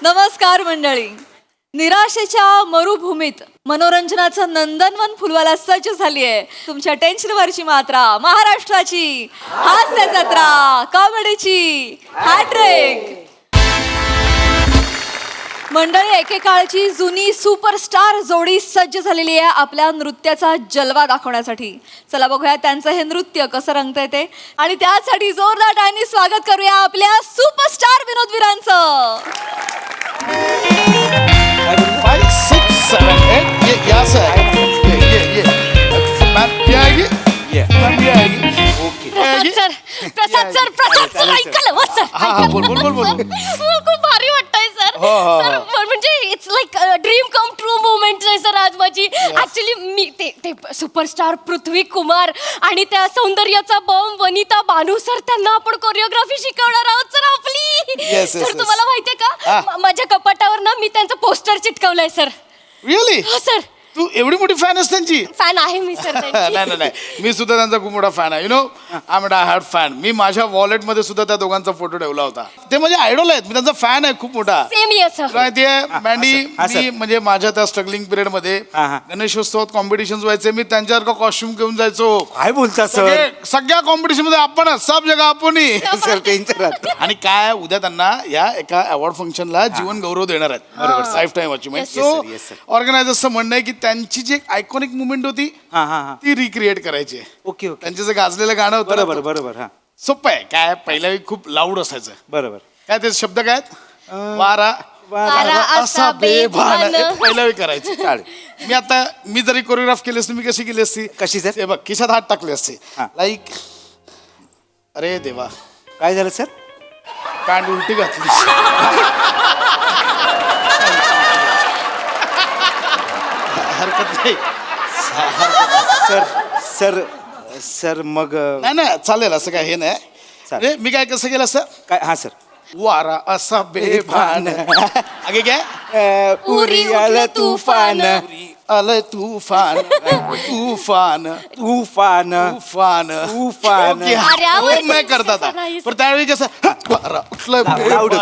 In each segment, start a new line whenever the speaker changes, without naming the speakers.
नमस्कार मंडळी. निराशेच्या मरुभूमीत मनोरंजनाचं नंदनवन फुलवायला सज्ज झाली आहे तुमच्या टेन्शनवरची मात्रा, महाराष्ट्राची हास्य जत्रा, कॉमेडीची हॅट्रिक. मंडळी, एकेकाळची जुनी सुपरस्टार जोडी सज्ज झालेली आहे आपल्या नृत्याचा जलवा दाखवण्यासाठी. चला बघूया त्यांचं हे नृत्य कसं रंगतंय ते, आणि त्यासाठी जोरदार टाळ्यांनी स्वागत करूया आपल्या सुपरस्टार विनोदवीरांचं.
5, 6, 7, 8. Yeah, sir.
प्रसाद सर ऐकलं हो सर.
बोल.
खूप भारी वाटतंय सर. सर म्हणजे it's like dream come true movement आहे सर आज माझी. ऍक्च्युली मी ते सुपरस्टार पृथ्वी कुमार आणि त्या सौंदर्याचा बॉम्ब वनिता बानू सर, त्यांना आपण कोरिओग्राफी शिकवणार आहोत सर आपली.
Yes.
सर तुम्हाला माहितीये का, माझ्या कपाटावर ना मी त्यांचं पोस्टर चिटकवलंय सर.
रिअली?
हो सर.
तू एवढी मोठी फॅन आहेस त्यांची?
फॅन आहे मी सर त्यांची.
नाही मी सुद्धा त्यांचा खूप मोठा फॅन आहे. You know, I am a hard fan. मी माझ्या वॉलेट मध्ये सुद्धा त्या दोघांचा फोटो ठेवला होता. ते म्हणजे आयडॉल आहेत. मी त्यांचा फॅन आहे खूप मोठा.
Same year sir.
माहितीये मँडी, मी म्हणजे माझ्या त्या स्ट्रगलिंग पिरियड मध्ये गणेशोत्सवात कॉम्पिटिशन व्हायचे. मी त्यांच्यासारखं कॉस्ट्युम घेऊन जायचो.
काय बोलता सर?
सगळ्या कॉम्पिटिशन मध्ये आपण सब जगा आपण.
Sir tension.
आणि काय उद्या त्यांना या एका अवॉर्ड फंक्शनला जीवन गौरव देणार आहेत. बरोबर, लाईफ टाईम अचिव्हमेंट. सो ऑर्गनायझरचं म्हणणं आहे की त्यांची जी आयकॉनिक मुवमेंट होती ती रिक्रिएट करायची.
ओके.
त्यांचं जे गाजलेलं गाणं होतं.
बरोबर. हा,
सोपं आहे. काय पहिल्या वेळी खूप लाऊड असायचं.
बरोबर.
काय ते शब्द काय आहेत? वारा असा बेभान. पहिल्या वेळी करायचं. मी जरी कोरिओग्राफ केली असती, मी कशी केली असती?
कशी सर?
हे बघ, खिशात हात टाकले असते लाईक, अरे देवा
काय झालं सर?
पॅन्ट उलटी घातली. हरकत नाही
सर मग
नाही चालेल, असं काय हे नाही.
चालेल.
मी काय कसं केलं असं?
काय? हा सर.
वारा असा बेभान. आगे काय?
उरी आलं तुफान.
आलंय तुफान. तुफान.
तुफान.
तुफान.
तुफान.
ओके,
अरे,
हो, मैं करता था. पण त्यावेळी कसं वारा उठलं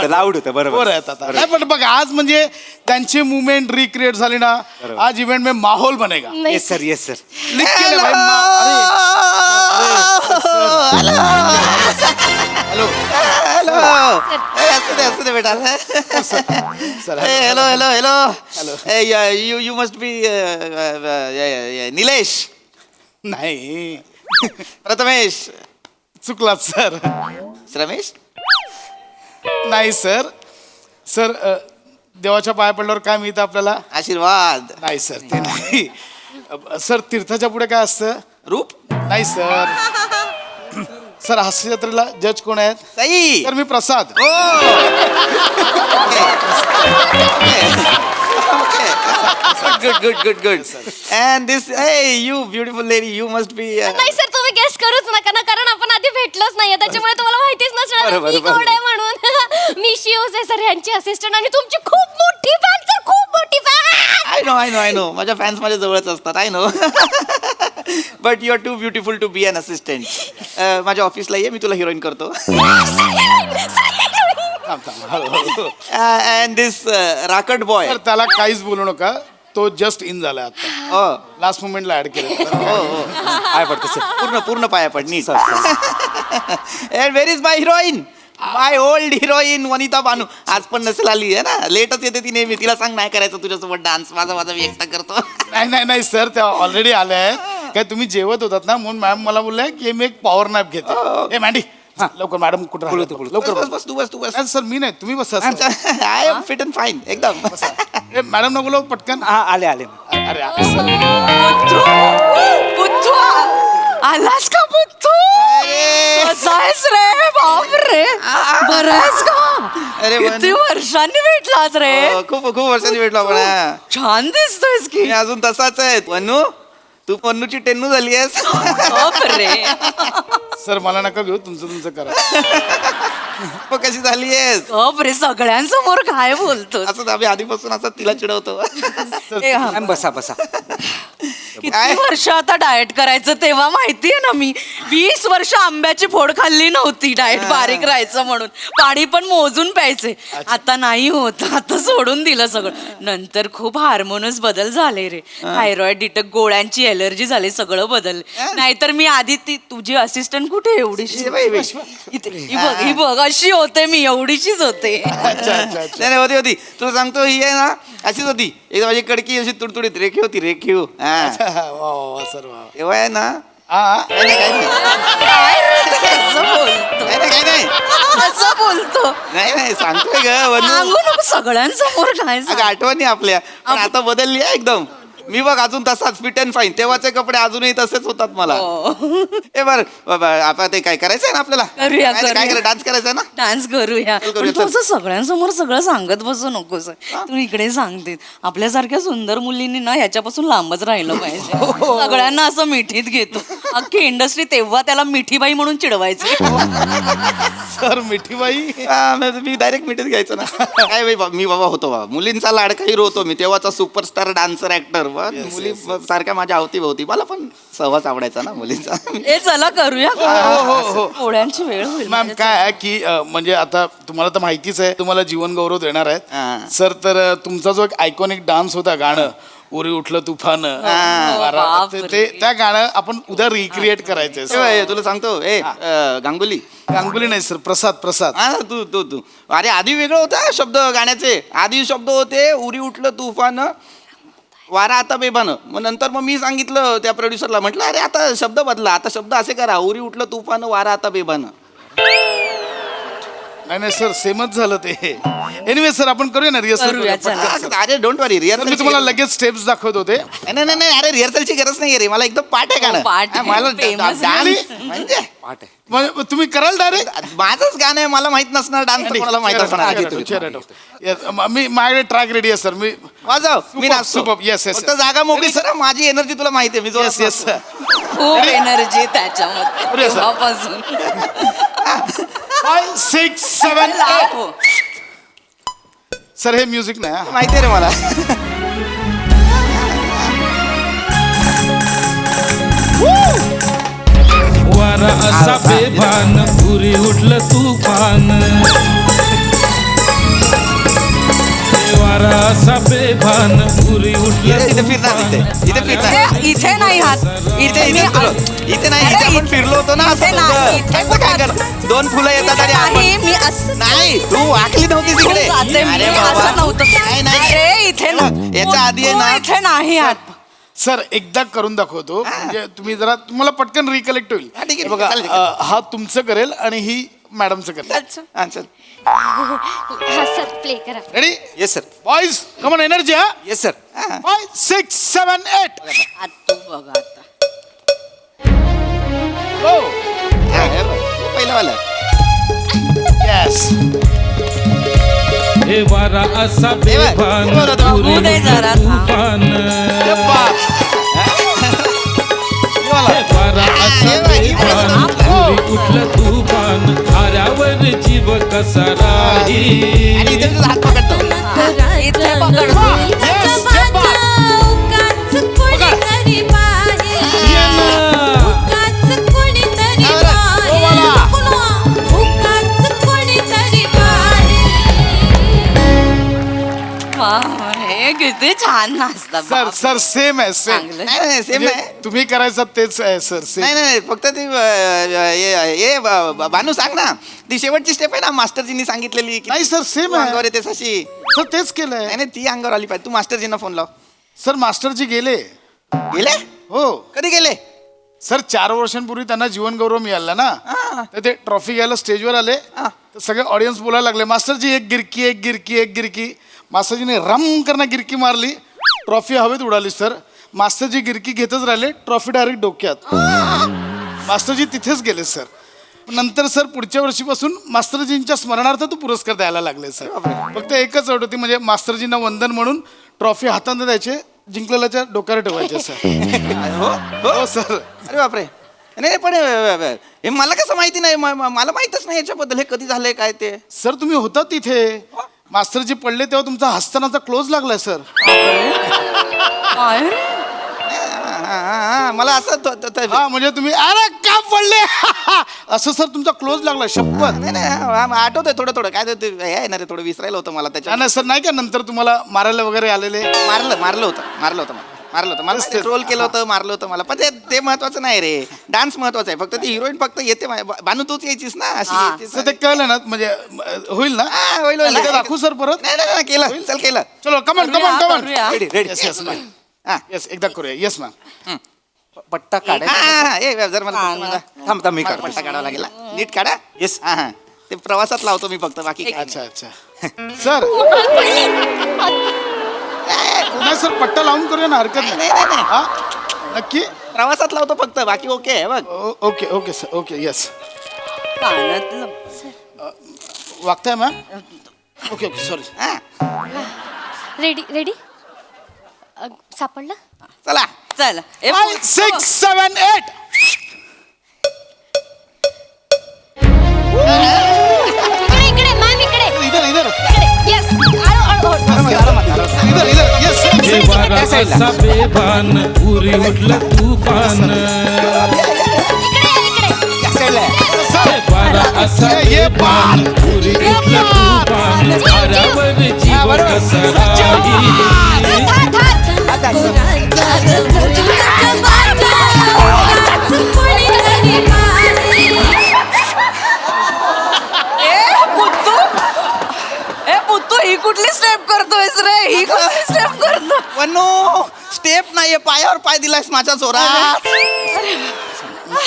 लाऊड होतं. बरोबर.
नाही, पण बघ आज म्हणजे त्यांची मुवमेंट रिक्रिएट झाली ना. आज इव्हेंट में माहौल बनेगा.
Yes sir.
लिख के ले भाई. हेलो
असू दे बेटा. Hello. You must be Nilesh.
नाही,
प्रथमेश.
चुकलात सर.
रमेश.
नाही सर देवाच्या पाया पडल्यावर काय मिळतं आपल्याला?
आशीर्वाद.
नाही सर, ते नाही. सर तीर्थाच्या पुढे काय असतं?
रूप.
नाही सर. सर हास्य जत्रेला जज कोण आहेत?
Sai.
Sir me Prasad.
Good. And this, hey, you beautiful lady, you must be.
नाही सर, तुम्ही गेस करूच नका ना, कारण आपण आधी भेटलोच नाहीये, त्याच्यामुळे तुम्हाला माहितीच नसणार मी कोण आहे म्हणून. मी शिवज आहे सर, यांची असिस्टंट, आणि तुमची खूप मोठी फॅन सर, खूप मोठी फॅन.
I know. माझ्या फॅन्स माझ्या जवळच असतात. I know. But you are too beautiful to be an assistant. माझ्या ऑफिसला ये, मी तुला हिरोईन करतो. And this राकट बॉय.
सर त्याला काहीच बोलू नका. तो जस्ट इन झाला आता. लास्ट मोमेंटला ऍड केलं.
काय पडतं सर?
पूर्ण पाया पड नीट. And where is my heroine? My old heroine Vanita Banu. आज पण नसेल आली आहे ना, लेटच येते ती नेहमी. तिला सांग नाही करायचं तुझ्यासोबत डान्स. माझा मी एकटा करतो.
नाही सर, त्या ऑलरेडी आल्या आहेत. काय तुम्ही जेवत होतात ना, म्हणून मॅम मला बोलल्या की मी एक पॉवर नॅप घेते. ए मॅन्डी, लवकर मॅडम कुठं लवकर
बस तू बस.
सर मी नाही, तुम्ही बसा.
I am fit and fine एकदम.
ए मॅडम नको लो पटकन.
हा, आले.
अरे
आलास का बुद्धू? कसा आहेस रे? बाप रे, बरं आहेस का?
अरे
किती वर्षांनी भेटलास रे?
खूप वर्षांनी भेटलो आपण.
छान दिसतोयस की.
मी अजून तसाच आहे. वनू, तू पन्नूची टेन्नू झाली आहेस.
बाप रे.
सर मला नका घेऊ, तुमचं करा.
कशी झाली आहेस?
बाप रे, सगळ्यांसमोर काय बोलतो?
असं आम्ही आधीपासून असं तिला चिडवतो.
ए, हा.
बसा.
किती वर्ष आता डाएट करायचं तेव्हा माहितीये ना मी 20 वर्ष आंब्याची फोड खाल्ली नव्हती डाएट बारीक राहायचं म्हणून पाणी पण मोजून प्यायचे आता नाही होत आता सोडून दिलं सगळं नंतर खूप हार्मोनस बदल झाले रे थायरॉइड डिटेक्ट गोळ्यांची एलर्जी झाली सगळं बदललं नाहीतर मी आधी ती तुझी असिस्टंट कुठे एवढीशी ही बघ अशी होते मी एवढीशीच होते
नाही होती तुला सांगतो ही आहे ना अशीच होती एक माझी कडकी अशी तुडतुडीत रेखीव होती रेखीव
वा सर वा
तेव्हा आहे ना
हा
काय नाही
असं बोलतो
काय नाही
असं बोलतो
नाही सांगतोय ग वनू.
सांगू नको सगळ्यांसमोर काय
अगं आठवणी आपल्या पण आता बदलली आहे एकदम मी बघ अजून तसाच फिट अँड फाईन तेव्हाचे कपडे अजूनही तसेच होतात मला ए बर आता ते काय करायचंय ना आपल्याला
करूया,
काय
करूया.
करायचं डान्स करायचा ना
डान्स करूया
करूया,
पण तू असं सगळ्यांसमोर सगळं सांगत बसू नकोस तू इकडे सांगते आपल्यासारख्या सुंदर मुलींनी ना ह्याच्यापासून लांबच राहिलं पाहिजे सगळ्यांना असं मिठीत घेतो अख्खी इंडस्ट्री तेव्हा त्याला मिठीबाई म्हणून चिडवायची
सर मिठीबाई
मी डायरेक्ट मिठीत घ्यायचं ना काय मी बाबा होतो बाबा मुलींचा लाडका हिरो होतो मी तेव्हाचा सुपरस्टार डान्सर ऍक्टर मुली सारख्या माझ्या अवतीभोवती मला पण सहवास आवडायचा ना मुलींचा
हे चला करूया पोळ्यांची वेळ होईल
मॅम काय आहे की म्हणजे आता तुम्हाला तर माहितीच आहे तुम्हाला जीवन गौरव देणार
हा.
आहेत सर तर तुमचा जो एक आयकॉनिक डान्स होता गाणं उरी उठलं तुफान ते त्या गाणं आपण उद्या रिक्रिएट करायचंय sir.
ए, तुला सांगतो गांगुली
गांगुली नाही सर प्रसाद
हा तू अरे आधी वेगळं होतं शब्द गाण्याचे आधी शब्द होते उरी उठलं तुफान वारा आता बेबानं मग नंतर मी सांगितलं त्या प्रोड्युसरला म्हटलं अरे आता शब्द बदला आता शब्द असे करा उरी उठलं तुफान वारा आता बेबानं
नाही सर सेमच झालं ते एनिवे सर आपण करूया ना
करूया, चला.
रिहर्सल
अरे डोंट वरी
मी
रिहर्सल
तुम्हाला लगेच स्टेप्स दाखवत होते
नाही अरे रिहर्सलची गरज नाही रे मला एकदम पाठ आहे गाणं
पाठ आहे,
हा, मला
famous
डान्स म्हणजे
पाठ आहे
म्हणजे तुम्ही कराल डायरेक्ट
माझंच गाणं आहे मला माहित नसणार डान्स कोणाला माहित असणार
मी माझ्याकडे ट्रॅक रेडी आहे सर मी
वाजव मी नाचतो
superb. Yes, yes,
फक्त
yes.
जागा मोकळी सर माझी एनर्जी तुला माहिती आहे मी जोरात
येस येस
नाचतो.
खूप एनर्जी त्याच्यामध्ये
करूया, sir.
तेव्हापासून
5 6 7
लाखो.
सर हे म्युझिक नाही हा.
माहिती आहे रे मला
वारा असा बेभान पुरी उठलं तुफान वारा असा बेभान पुरी उठलं
इथे फिरणार इथे फिरणार
इथे नाही हात
इथे
मी
इथे नाही इथे आपण फिरलो होतो ना
इथे नाही, इथे
असं काय कर दोन फुलं येतात आणि
नाही
आपण
मी असं
नाही तू वाकली नव्हती तिकडे
जाते मी,
अरे बाबा.
असं नव्हतं
नाही
अरे इथे ना
याच्या आधी आहे ना
इथे नाही हात
सर एकदा करून दाखवतो म्हणजे तुम्ही जरा तुम्हाला पटकन रिकलेक्ट होईल
हा, ठीक आहे,
हे बघा
चालेल.
हा तुमचं करेल आणि ही मॅडमचं करेल
हा, चल.
हा सर प्ले करा
रेडी
येस सर
बॉईज कमन एनर्जी हा
येस सर
5 6 7 8
हात तू बघा आता
हो
हा, हे बघ, पहिलं वाला
येस
हे वारा असा बेभान पुरी
बघू दे जरा
तुफान हे वारा असा बेभान पुरी उठलं तुफान आऱ्यावर जीव कसा राही
आणि इथे तुझा हात पकडतो
इथे पकडतो हे किती छान नाचतात
सर सर सेम आहे सेम
चांगलं.
नाही सेम आहे
तुम्ही करायचं तेच आहे सर सेम
नाही फक्त ती भानू सांग ना ती शेवटची स्टेप आहे ना मास्टरजींनी सांगितलेली की
नाही सर सेम
तू अंगावर
आहे
येते तशी
सर तेच केलंय
नाही ती अंगावर आली पाहिजे तू मास्टरजींना फोन लाव
सर मास्टरजी गेले
गेले
हो
कधी गेले
सर 4 वर्षांपूर्वी त्यांना जीवन गौरव मिळाला ना
हा.
तर ते ट्रॉफी घ्यायला स्टेजवर आले तर सगळे ऑडियन्स बोलायला लागले मास्टरजी एक गिरकी मास्टरजीने रम करणं गिरकी मारली ट्रॉफी हवेत उडाली सर मास्टरजी गिरकी घेतच राहिले ट्रॉफी डायरेक्ट डोक्यात मास्टरजी तिथेच गेले सर नंतर सर पुढच्या वर्षीपासून मास्टरजींच्या स्मरणार्थ तो पुरस्कार द्यायला लागले सर फक्त एकच अट होती म्हणजे मास्टरजींना वंदन म्हणून ट्रॉफी हाताने द्यायचे जिंकलेल्याच्या डोक्यावर ठेवायचे सर हो सर
अरे बापरे नाही पण हे मला कसं माहिती नाही मला माहितच नाही याच्याबद्दल हे कधी झालंय काय ते
सर तुम्ही होता तिथे मास्टरजी पडले तेव्हा तुमचा हस्तानाचा क्लोज लागलाय सर
काय रे?
हा, मला असं
हा म्हणजे तुम्ही अरे का पडले असं सर तुमचा क्लोज लागला शपथ.
नाही आठवतंय थोडं थोडं काय ते हे आहे ना रे थोडं विसरायला होतं मला त्याच्या
नाही सर नाही का नंतर तुम्हाला मारायला वगैरे आलेले.
मारलं होतं मला ट्रोल केलं होतं मारलं होतं मला पण ते महत्वाचं नाही रे डान्स महत्वाचा आहे फक्त ती हिरोईन फक्त येते बानू तूच यायचीस ना अशी येतेस.
तर ते कळलं ना म्हणजे होईल ना.
होईल
एकदा दाखवू सर परत.
नाही केलं चल केलं
चलो come on come on
ready ready
yes yes ma'am
हा.
येस एकदा करूया येस मॅम.
पट्टा काढायचा
जर मला
थांब मी काढतो
पट्टा काढावा लागेल नीट काढा
Yes.
हा ते प्रवासात लावतो मी फक्त बाकी काय
अच्छा सर नाही सर पट्टा लावून करूया ना हरकत नाही.
नाही.
हा नक्की
प्रवासात लावतो फक्त बाकी ओके आहे बघ
okay okay sir okay yes
कानातलं
वागताय ma'am. Okay okay sorry.
Ready सापडलं
चला
चला
5 6 7 8
इकडे मॅम इकडे
इधर इधर
येस
इधर इधर येस
हे वारा असा बेभान उरी उठलं तुफान हे वारा असा बेभान उरी उठलं तुफान वाऱ्यावर जीव कसा
पुत्तू ही कुठली स्टेप करतोयस रे ही कुठली स्टेप करतो
वनो स्टेप नाहीये पायावर पाय दिलायस माझ्या जोरात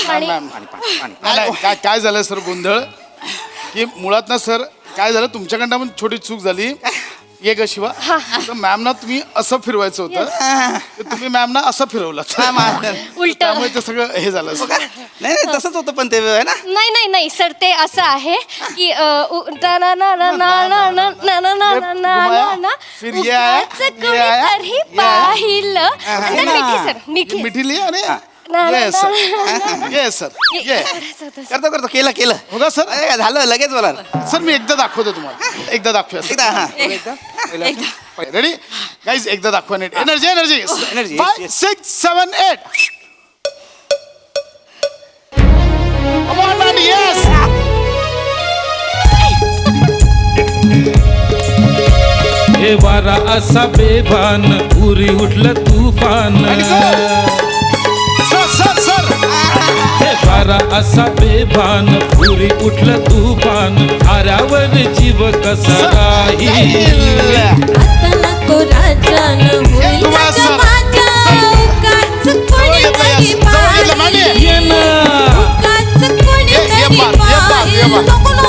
मॅम नाही काय झालं सर गोंधळ की मुळात ना सर काय झालं तुमच्याकडनं पण छोटी चूक झाली. ये ग शिवा तर मॅमना तुम्ही असं फिरवायचं होतं तर तुम्ही मॅमना असं फिरवलं
उलट
त्यामुळे ते सगळं हे झालं सर.
नाही तसंच होतं पण ते आहे ना
नाही सर ते असं आहे की
फिर ये आया, ये आया, ये आया.
पाहिलं मिठी सर मिठी
मिठी लिहा अरे येस सर येस सर ये
करतो केलं
होगा सर.
अरे, झालं लगेच बोला
सर मी एकदा दाखवतो तुम्हाला एकदा दाखवूया
एकदा हा
रेडी गाईज एकदा दाखवा नीट energy energy
Energy,
5
yes.
6 7 8 Come on man yes
हे वारा असा बेभान उरी उठलं तुफान
सर
हे वारा असा बेभान उरी उठलं तुफान आऱ्यावर जीव कसा राहील
आता नको राजान होईल
तुम्हाला
जग
सर.
माझ्या उगाच कोणीतरी पाहिल
ये ना
उगाच कोणीतरी
ये बात, ये बात, ये
पाहिल
बात.
नको ना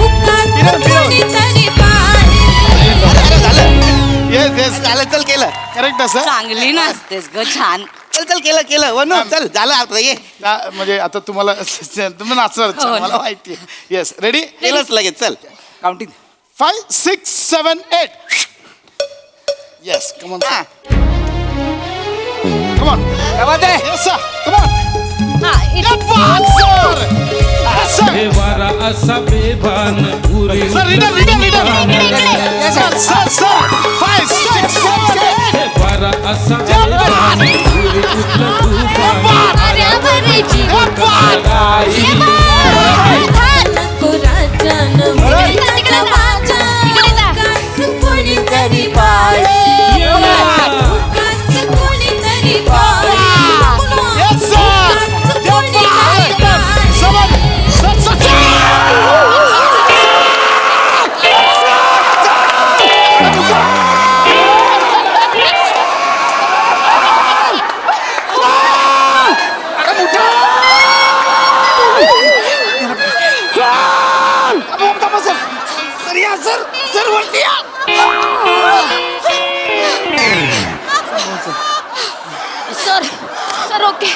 उगाच कोणीतरी पाहिल
येस येस
झालं चल केलं
करेक्ट आहे सर.
चांगली नाचतेस ग छान
चल केलं वनो चल झालं आता ये
म्हणजे आता तुम्हाला तुम्ही नाचणार अच्छा, मला माहिती आहे येस रेडी
केलंच लगेच चल
काउंटिंग
5 6 7 8 येस कम ऑन
हा.
Come on yes sir come on sir
हे वारा असा बेभान उरी
सर रीडर सर 5 6 7 8
हे वारा असा बेभान उरी उठलं तुफान
आऱ्यावर जीव
राहील
आता नको राजान होईल जग माझ्या उगाच कोणीतरी पाहिल उगाच कोणीतरी पाहिल
Yes, sir.
उगाच कोणीतरी पाहिल
सर वरती या.
सर ओके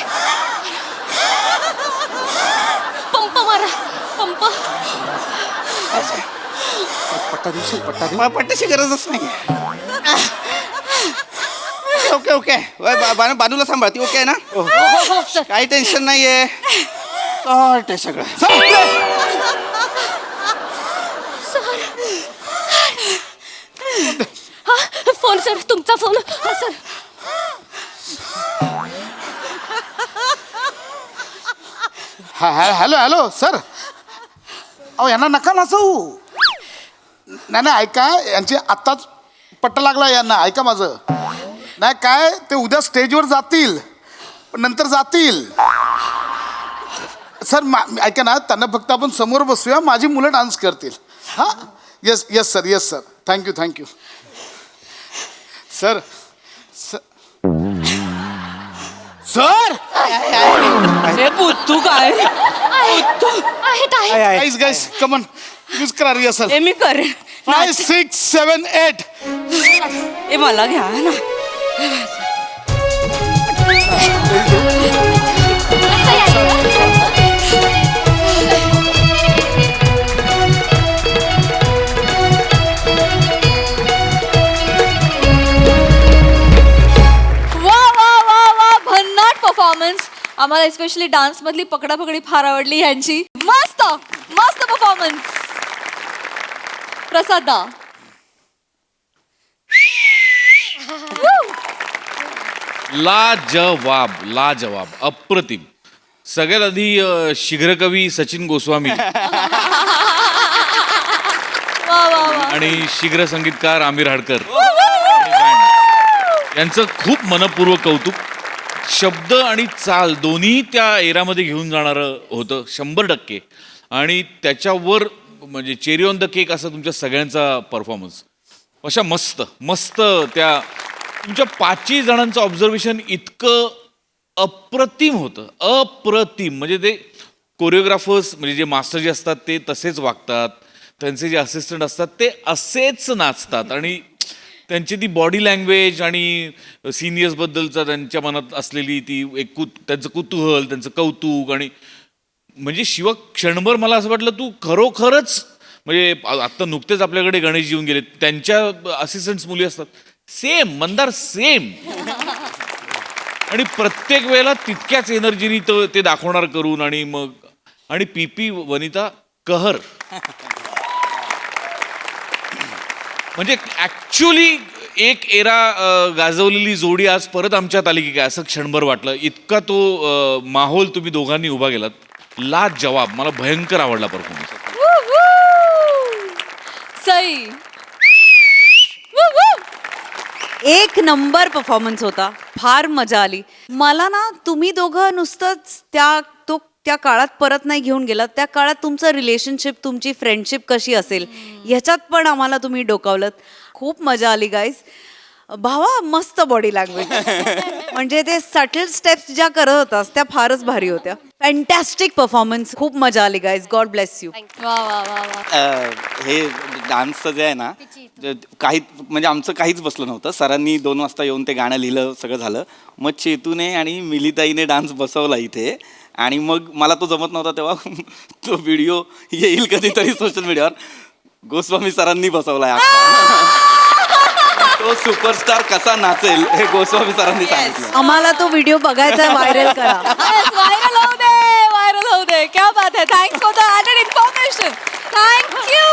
पंप मारा पंप
पट्ट्याची गरजच नाही ओके बानूला सांभाळ ती ओके आहे ना
हो सर
काही टेन्शन नाहीये सॉर्ट आहे सगळं
फोन सर तुमचा फोन हा सर
हॅलो हॅलो सर अहो यांना नका नाचवू. नाही ऐका, यांची आत्ताच पट्टा लागला यांना. ऐका माझं. नाही काय ते उद्या स्टेजवर जातील पण नंतर जातील सर. ऐका ना, त्यांना फक्त आपण समोर बसूया, माझी मुलं डान्स करतील. हां yes yes sir, yes sir. Thank you sir. Sir
हे बुद्धू काय
गाईस कमन यूज करा रिहर्सल.
हे मी करेन.
5 6 7 8.
हे मला घ्या ना.
परफॉर्मन्स. आम्हाला स्पेशली डान्स मधली पकडापकडी फार आवडली यांची. मस्त मस्त परफॉर्मन्स. प्रसादा
लाजवाब लाजवाब अप्रतिम. सगळ्यात आधी शीघ्रकवी सचिन गोस्वामी आणि शीघ्र संगीतकार आमिर हाडकर यांचं खूप मनपूर्वक कौतुक. शब्द आणि चाल दोन्ही त्या एरामध्ये घेऊन जाणारं होतं 100%. आणि त्याच्यावर म्हणजे चेरी ऑन द केक असा तुमच्या सगळ्यांचा परफॉर्मन्स. अशा मस्त मस्त त्या तुमच्या 5 जणांचं ऑब्झर्वेशन इतकं अप्रतिम होतं. अप्रतिम म्हणजे ते कोरिओग्राफर्स म्हणजे जे मास्टर जे असतात ते तसेच वागतात, त्यांचे जे असिस्टंट असतात ते असेच नाचतात. आणि त्यांची ती बॉडी लँग्वेज आणि सिनियर्सबद्दलचा त्यांच्या मनात असलेली ती एक त्यांचं कुतूहल, त्यांचं कौतुक. आणि म्हणजे शिव क्षणभर मला असं वाटलं तू खरोखरच म्हणजे आत्ता नुकतेच आपल्याकडे गणेश येऊन गेले, त्यांच्या असिस्टंट्स मुली असतात सेम मंदार सेम. आणि प्रत्येक वेळेला तितक्याच एनर्जीनी ते दाखवणार करून. आणि मग आणि पीपी वनिता कहर म्हणजे ॲक्च्युली एक एरा गाजवलेली जोडी आज परत आमच्यात आली की काय असं क्षणभर वाटलं. इतका तो माहोल तुम्ही दोघांनी उभा केलात. लाजवाब. मला भयंकर आवडला परफॉर्मन्स.
सई.
एक नंबर परफॉर्मन्स होता. फार मजा आली मला ना. तुम्ही दोघं नुसतंच त्या काळात परत नाही घेऊन गेलात. त्या काळात तुमचं रिलेशनशिप, तुमची फ्रेंडशिप कशी असेल ह्याच्यात पण आम्हाला तुम्ही डोकावलं. खूप मजा आली गाईज. भावा मस्त बॉडी लँग्वेज. म्हणजे ते सटल स्टेप्स ज्या करत होतास त्या फारच भारी होत्या. Fantastic performance. खूप मजा आली गाईज. God bless you.
वा वा वा वा.
हे डान्सचं जे आहे ना, काही म्हणजे आमचं काहीच बसलं नव्हतं. सरांनी 2 वाजता येऊन ते गाणं लिहिलं, सगळं झालं. मग चेतूने आणि मिलिताईने डान्स बसवला इथे. आणि मग मला तो जमत नव्हता तेव्हा तो व्हिडिओ येईल कधीतरी सोशल मीडियावर. गोस्वामी सरांनी बसवलाय. तो सुपरस्टार कसा नाचेल हे गोस्वामी सरांनी सांगितलं.
आम्हाला तो व्हिडिओ बघायचा. व्हायरल करा.
व्हायरल होऊ दे, व्हायरल होऊ दे. क्या बात है. Thanks for the added information. Thank you.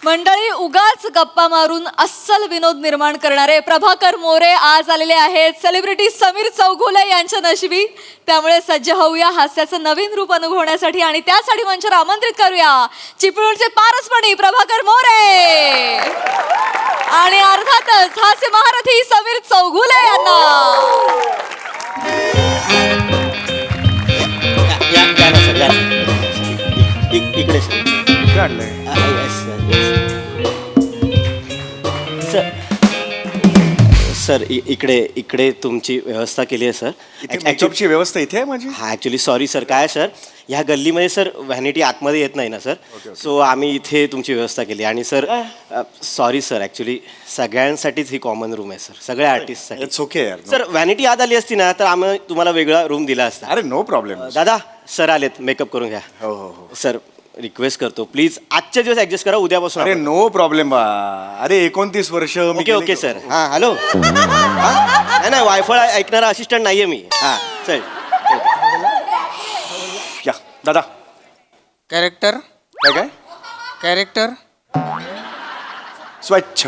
मंडळी, उगाच गप्पा मारून अस्सल विनोद निर्माण करणारे प्रभाकर मोरे आज आलेले आहेत सेलिब्रिटी समीर चौगुले यांच्या नशिबी. त्यामुळे सज्ज होऊया हास्याचं नवीन रूप अनुभवण्यासाठी. आणि त्यासाठी मंचावर आमंत्रित करूया चिपळूणचे पारसमणी प्रभाकर मोरे आणि अर्थातच हास्य महारथी समीर चौगुले यांना.
इकडे
सर इकडे तुमची व्यवस्था केली आहे सर.
मेकअपची व्यवस्था इथे आहे माझी.
हा ॲक्च्युली सॉरी सर. काय सर ह्या गल्लीमध्ये सर व्हॅनिटी आतमध्ये येत नाही ना सर. सो आम्ही इथे तुमची व्यवस्था केली. आणि सर सॉरी सर ॲक्च्युली सगळ्यांसाठीच ही कॉमन रूम आहे सर. सगळ्या आर्टिस्टसाठी.
इट्स ओके यार.
सर व्हॅनिटी आत आली असती ना तर आम्ही तुम्हाला वेगळा रूम दिला असता.
अरे नो प्रॉब्लेम.
दादा सर आलेत मेकअप करून घ्या.
हो हो हो
सर रिक्वेस्ट करतो प्लीज आजच्या दिवस ॲडजस्ट करा. उद्यापासून
अरे नो प्रॉब्लेम. अरे 29 वर्ष.
Okay okay sir. हां हॅलो. नाही वायफाय ऐकणारा असिस्टंट नाहीये मी. हां चल
या दादा.
कॅरेक्टर
काय
कॅरेक्टर
स्वच्छ.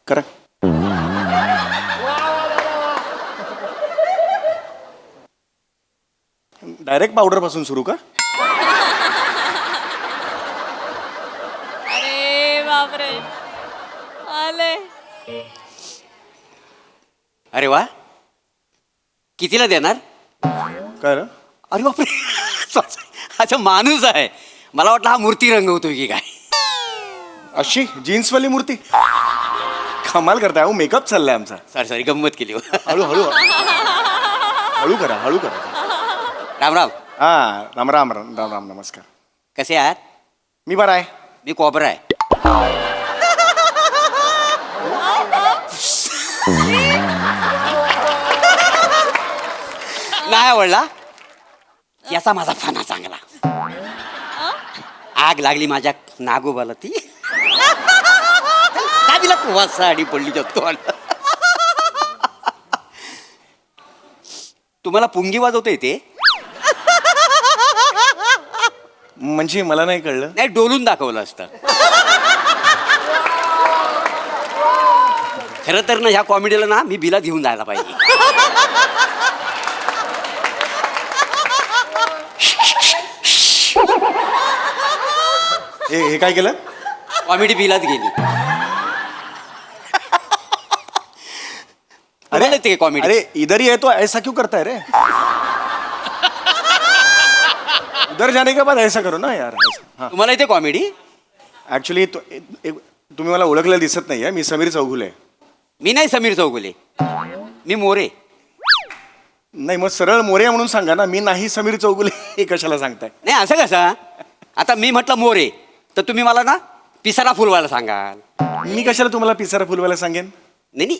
करा. डायरेक्ट पावडर पासून सुरू का?
अरे बापरे आले.
अरे वा, कितीला देणार?
काय रे?
अरे बापरे, अच्छा माणूस आहे. मला वाटलं हा मूर्ती रंगवतोय की काय.
अशी जीन्सवाली मूर्ती? कमाल करताय. अहो मेकअप चाललाय आमचा.
सॉरी गंमत केली हो.
हळू हळू हळू करा, हळू करा.
राम राम.
हा, राम राम राम राम राम, नमस्कार.
कसे आहात?
मी बरा आहे.
मी कॉबरा आहे. नाही आवडला याचा माझा फणा चांगला. आग लागली माझ्या नागोबाला ती काय दिला तू साडी पडली जगतो. तुम्हाला पुंगी वाजवता येते?
म्हणजे मला नाही कळलं.
नाही, डोलून दाखवलं असतं. खरं तर ना ह्या कॉमेडीला ना मी बिलात घेऊन जायला पाहिजे.
हे काय केलं?
कॉमेडी बिलात गेली. अरे ते कॉमेडी.
अरे इधर ही है तो ऐसा क्यों करता है रे? उधर जाने के बाद ऐसा करो ना यार. हाँ,
तुम्हाला येते कॉमेडी?
ऍक्च्युली तुम्ही मला ओळखलेलं दिसत नाहीये. मी समीर चौगुले.
मी नाही समीर चौगुले, मी मोरे.
नाही मग सरळ मोरे म्हणून सांगा ना. मी नाही समीर चौगुले हे कशाला सांगताय?
नाही असं कसं? आता मी म्हटलं मोरे तर तुम्ही मला ना पिसारा फुलवायला सांगाल.
मी कशाला तुम्हाला पिसारा फुलवायला सांगेन?
नाही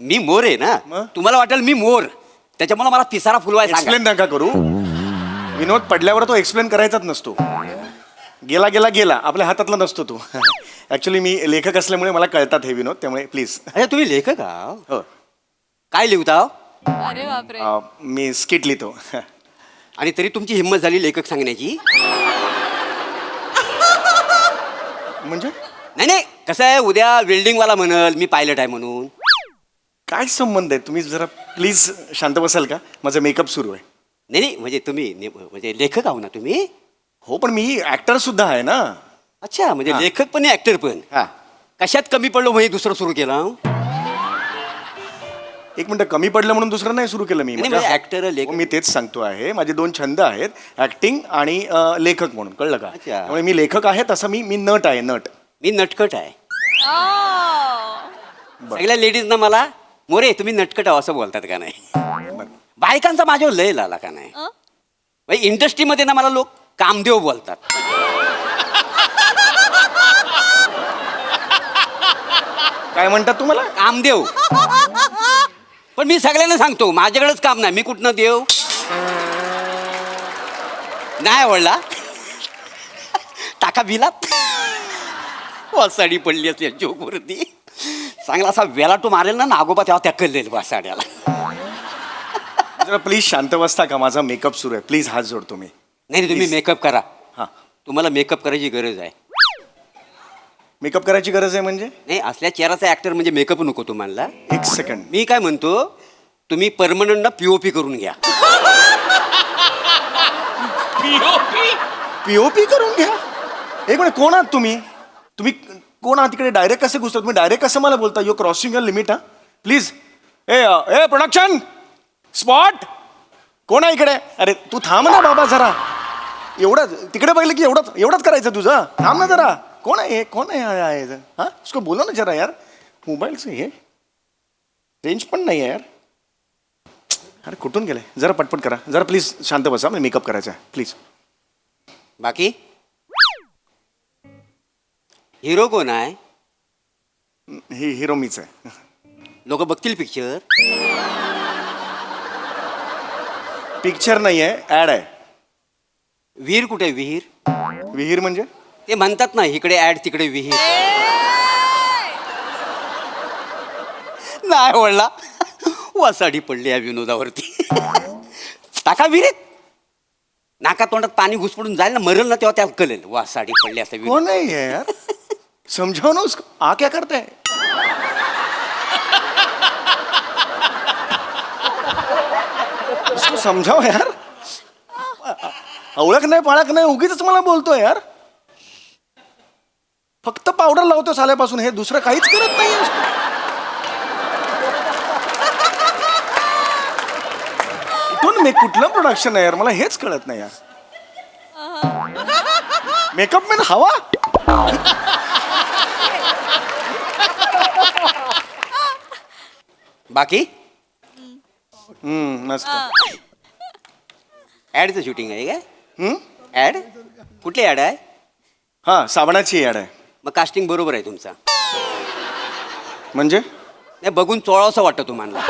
मी मोर आहे ना.
मग?
तुम्हाला वाटेल मी मोर, त्याच्यामुळे मला पिसारा फुलवायला सांगा.
एक्सप्लेन नका करू. विनोद पडल्यावर तो एक्सप्लेन करायचाच नसतो. गेला गेला गेला, आपल्या हातातला नसतो तो. ऍक्च्युली मी लेखक असल्यामुळे मला कळतात हे विनोद, त्यामुळे प्लीज.
अरे तुम्ही लेखक आहात?
हो.
काय लिहिता?
अरे बापरे.
मी स्किट लिहितो.
आणि तरी तुमची हिंमत झाली लेखक सांगण्याची?
म्हणजे
नाही कसं आहे, उद्या वेल्डिंगवाला म्हणल मी पायलट आहे म्हणून.
काय संबंध आहे? तुम्ही जरा प्लीज शांत बसाल का? माझा मेकअप सुरू आहे.
नाही म्हणजे तुम्ही म्हणजे लेखक आहो ना तुम्ही?
हो पण मी ऍक्टर सुद्धा आहे ना.
अच्छा, म्हणजे
हा.
लेखक पण ऍक्टर पण.
हा,
कशात कमी पडलो म्हणजे दुसरं सुरू केलं?
एक मिनिट. कमी पडलं म्हणून दुसरं नाही सुरू केलं मी.
नाही, म्हणजे actor, लेखक.
हो, मी तेच सांगतो आहे. माझे 2 छंद आहेत, ऍक्टिंग आणि लेखक म्हणून. कळलं का?
अच्छा.
त्यामुळे मी लेखक आहे, तसं मी नट आहे. नट.
मी नटखट आहे.
आ.
सगळ्या लेडीजना मला मोरे तुम्ही नटखट आहो असं बोलतात का नाही?
बरं.
बायकांचा माझ्यावर लय लाला का नाही? इंडस्ट्रीमध्ये ना मला लोक कामदेव बोलतात.
काय म्हणतात तुम्हाला?
कामदेव. पण मी सगळ्यांना सांगतो माझ्याकडेच काम नाही, मी कुठनं देव नाही आवडला टाका बिलात. वासाडी पडली असते जोगवरती. चांगला असा वेला तो मारेल ना नागोबा तेव्हा त्या कळलेल वासाड्याला.
जरा प्लीज शांत बसता का? माझा मेकअप सुरू आहे. प्लीज हात जोडतो मी.
नाही तुम्ही मेकअप करा.
हां.
तुम्हाला मेकअप करायची गरज आहे.
मेकअप करायची गरज आहे म्हणजे?
नाही असल्या चेहराचा ऍक्टर म्हणजे मेकअप नको तुम्हाला.
एक सेकंड.
मी काय म्हणतो, तुम्ही परमनंट ना पीओपी करून घ्या.
पीओपी करून घ्या? एक मिनिट. कोण आहात तुम्ही? तुम्ही कोण आहात? तिकडे डायरेक्ट कसे घुसतात तुम्ही? डायरेक्ट कसं मला बोलता? You crossing your limit. हा प्लीज. A production spot. कोण आहे इकडे? अरे तू थांब ना बाबा जरा. एवढं तिकडे पाहिलं की एवढंच करायचं तुझं? थांब ना जरा. कोण आहे? कोण आहे? हा उसको बोलो ना जरा यार. मोबाईलचं हे रेंज पण नाही आहे यार. अरे कुठून गेले? जरा पटपट करा जरा प्लीज. शांत बसा. मला मेकअप करायचा आहे प्लीज.
बाकी हिरो कोण आहे?
हिरो मीच आहे.
लोक बघतील पिक्चर.
पिक्चर नाही आहे, ॲड आहे.
विहीर कुठे? विहीर
विहीर म्हणजे?
ते म्हणतात ना इकडे ऍड तिकडे विहीर. नाही आवडला. वासाडी पडली या विनोदावरती. टाका विहिरीत. नाका तोंडात पाणी घुसपडून जाईल ना, मरल ना तेव्हा त्या कळेल वासाडी पडली असं.
कोण आहे यार? समजाव ना उसको. आ क्या करता है? समजाव यार. ओळख नाही पाळख नाही उगीच मला बोलतोय यार. फक्त पावडर लावतो साल्यापासून, हे दुसरं काहीच करत नाही. इथून मी कुठलं प्रोडक्शन आहे यार, मला हेच कळत नाही यार. मेकअप मॅन हवा.
बाकी
मस्त.
ॲडचं शूटिंग आहे काय? ॲड कुठली ॲड आहे?
हा साबणाची ॲड आहे.
मग कास्टिंग बरोबर आहे तुमचा.
म्हणजे
नाही बघून चोळावंसं वाटतं तुम्हाला.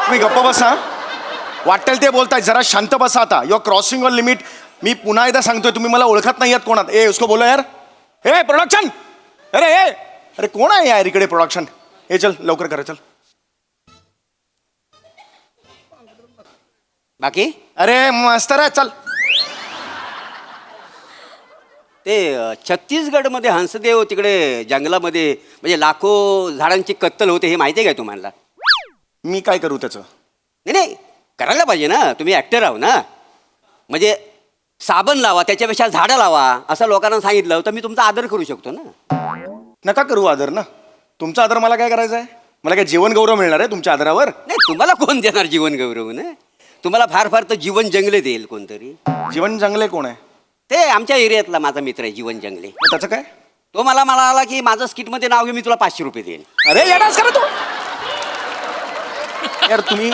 तुम्ही गप्प बसा. वाटेल ते बोलताय, जरा शांत बसा आता. Your crossing your limit. मी पुन्हा एकदा सांगतोय, तुम्ही मला ओळखत नाही आहात कोणात. ए उसको बोला यार. हे प्रोडक्शन. अरे ए अरे कोण आहे यार इकडे प्रोडक्शन. हे चल लवकर करा चल.
बाकी
अरे मस्त रे चल.
ते छत्तीसगडमध्ये हंसदेव तिकडे जंगलामध्ये म्हणजे लाखो झाडांची कत्तल होते, हे माहिती आहे का तुम्हाला?
मी काय करू त्याचं.
नाही नाही करायला पाहिजे ना, तुम्ही ॲक्टर आहो ना. म्हणजे साबण लावा त्याच्यापेक्षा झाडं लावा असं लोकांना सांगितलं तर मी तुमचा आदर करू शकतो ना.
नका करू आदर ना. तुमचा आदर मला काय करायचा आहे. मला काय जीवन गौरव मिळणार आहे तुमच्या आदरावर.
नाही तुम्हाला कोण देणार जीवन गौरव ना. तुम्हाला फार फार तर जीवन जंगले देईल कोणतरी.
जीवन जंगले कोण आहे.
ते आमच्या एरियातला माझा मित्र आहे जीवन जंगले.
मग त्याचं काय.
तो मला म्हणाला की माझं स्किटमध्ये नाव घे, मी तुला 500 रुपये देईन.
अरे येणार करा तू. यार तुम्ही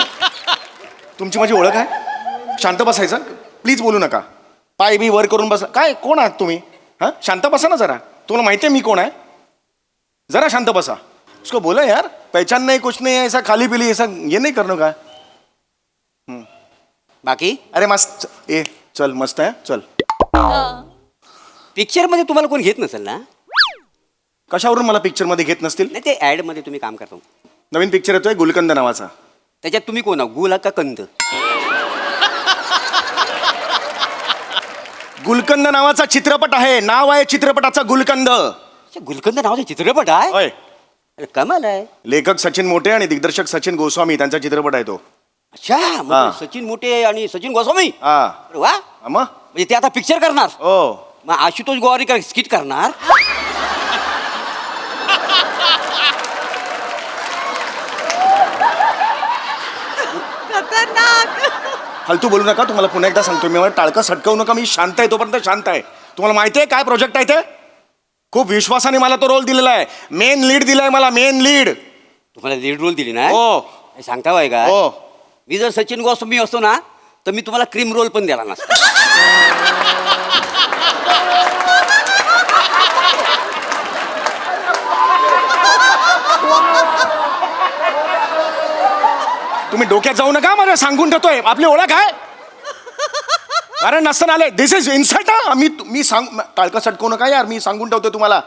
तुमची माझी ओळख आहे. शांत बसायचं प्लीज, बोलू नका. पाय बी वर करून बसा. काय कोण आहात तुम्ही. हां शांत बसा ना जरा. तुम्हाला माहिती आहे मी कोण आहे. जरा शांत बसा. उसको बोला यार पहचान नहीं कुछ नहीं है, ऐसा खाली पिली ऐसा ये नहीं करनो का.
बाकी
अरे मस्त. ए चल मस्त आहे चल.
पिक्चरमध्ये तुम्हाला कोण घेत नसेल ना.
कशावरून मला पिक्चरमध्ये घेत नसतील.
नाही ते ॲडमध्ये तुम्ही काम करता.
नवीन पिक्चर येतोय गुलकंद नावाचा.
त्याच्यात तुम्ही कोण आहो, गुल का कंद?
गुलकंद नावाचा चित्रपट आहे. नाव आहे चित्रपटाचा गुलकंद.
अच्छा, गुलकंद नावाचा चित्रपट आहे.
होय.
अरे कमाल आहे.
लेखक सचिन मोटे आणि दिग्दर्शक सचिन गोस्वामी त्यांचा चित्रपट आहे तो.
अच्छा
हा.
मग सचिन मोटे आणि सचिन गोस्वामी.
हा
अरे वा.
मग
म्हणजे ते आता पिक्चर करणार.
हो.
मग आशुतोष गोवारी स्किट करणार.
फालतू बोलू नका. तुम्हाला पुन्हा एकदा सांगतो मी. मला टाळकं सटकवू नका. मी शांत आहे तोपर्यंत शांत आहे. तुम्हाला माहिती आहे काय प्रोजेक्ट आहे ते. खूप विश्वासाने मला तो रोल दिलेला आहे. मेन लीड दिलाय मला. Main lead.
तुम्हाला लीड रोल दिली ना.
हो
काय सांगता बाय का.
हो.
मी जर सचिन गोस्वामी असतो ना तर मी तुम्हाला क्रीम रोल पण दिला नसता.
तुम्ही डोक्यात जाऊ नका. मला सांगून ठेवतोय आपली ओळख आहे. कारण नसताना आले. दिस इज इन्सल्ट. मी सांग टाळकं सटकवू नका यार. मी सांगून ठेवतोय तुम्हाला.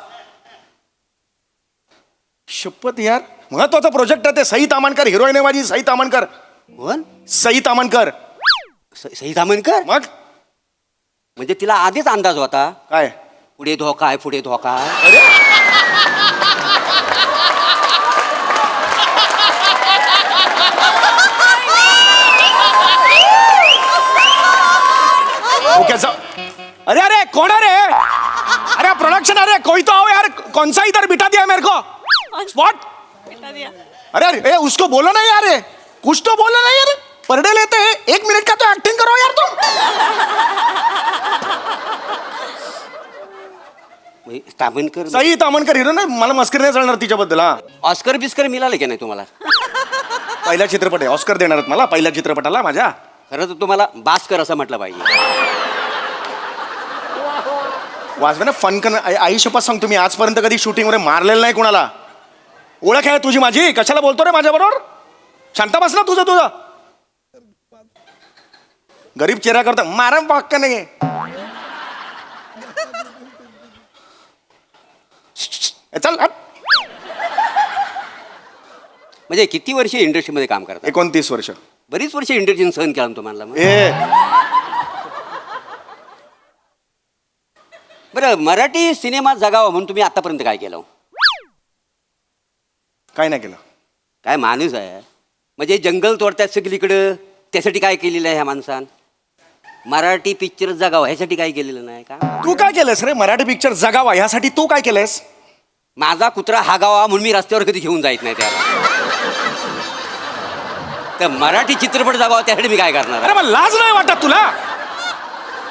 शपथ यार महत्वाचा प्रोजेक्ट आहे ते. सई तामणकर हिरोईन आहे माझी. सई तामणकर.
कोण?
सई तामणकर.
सई तामणकर.
मग
म्हणजे तिला आधीच अंदाज होता
काय.
पुढे धोका आहे, पुढे धोका आहे.
अरे डोक्यात जाऊ. अरे अरे कौन है रे. अरे प्रोडक्शन. अरे कोई तो आओ यार. कौन सा इधर बिठा दिया मेरे को स्पॉट. अरे अरे उसको बोलो ना यार. कुछ तो बोलो ना यार. पर डे लेते हैं. 1 मिनट का तो एक्टिंग करो यार तुम.
तामणकर.
सई तामणकर हिरो ना. मला मस्करी नाही चालणार तिच्याबद्दल. हा
ऑस्कर बिस्कर मिळाले की नाही तुम्हाला?
पहिला चित्रपट आहे. ऑस्कर देणार आहेत मला पहिल्या चित्रपटाला माझ्या.
खरं तर तुम्हाला बास्कर असं म्हटलं पाहिजे.
वाजवे ना फन कर. आई शपथ सांगतो मी आजपर्यंत कधी शूटिंग मध्ये मारलेलं नाही कोणाला. ओळख आहे तुझी माझी. कशाला बोलतो रे माझ्या बरोबर. शांत बस ना. तुझं गरीब चेहरा करतो. मारा वाक्य नाही. चल हट.
म्हणजे किती वर्ष इंडस्ट्रीमध्ये काम करता?
29 वर्ष.
बरीच वर्ष इंटरव्ह्यू सहन केला तुम्हाला मग.
ए
बरं मराठी सिनेमा जगावा म्हणून तुम्ही आतापर्यंत काय केलं?
काय नाही केलं.
काय माणूस आहे म्हणजे जंगल तोडतात सगळीकडं, त्यासाठी काय केलेलं आहे ह्या माणसान? मराठी पिक्चर जगावा ह्यासाठी काय केलेलं नाही का?
तू काय केलंस रे? मराठी पिक्चर जगावा ह्यासाठी तू काय केलंस?
माझा कुत्रा हागावा म्हणून मी रस्त्यावर कधी घेऊन जायत नाही त्याला. तर मराठी चित्रपट जगावा त्यासाठी मी काय करणार?
अरे मला लाज नाही वाटत तुला?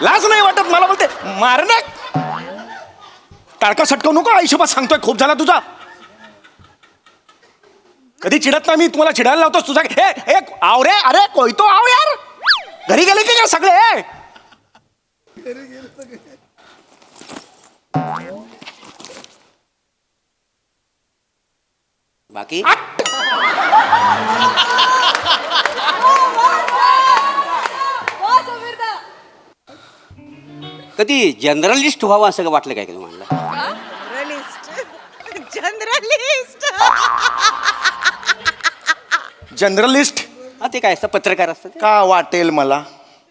लाज नाही वाटत? मला बोलते मारणे टाळका सटकवू नको. आयुष्यभर सांगतोय खूप झाला तुझा. कधी चिडत नाही मी तुम्हाला चिडायला लावतोस तुझा. हे आव रे, अरे कोय तो आव यार. घरी गेले की काय सगळे?
बाकी कधी जर्नलिस्ट व्हावं असं वाटलं काय का तुम्हाला?
जर्नलिस्ट
हा ते काय असतं पत्रकार असतं ते.
का वाटेल मला?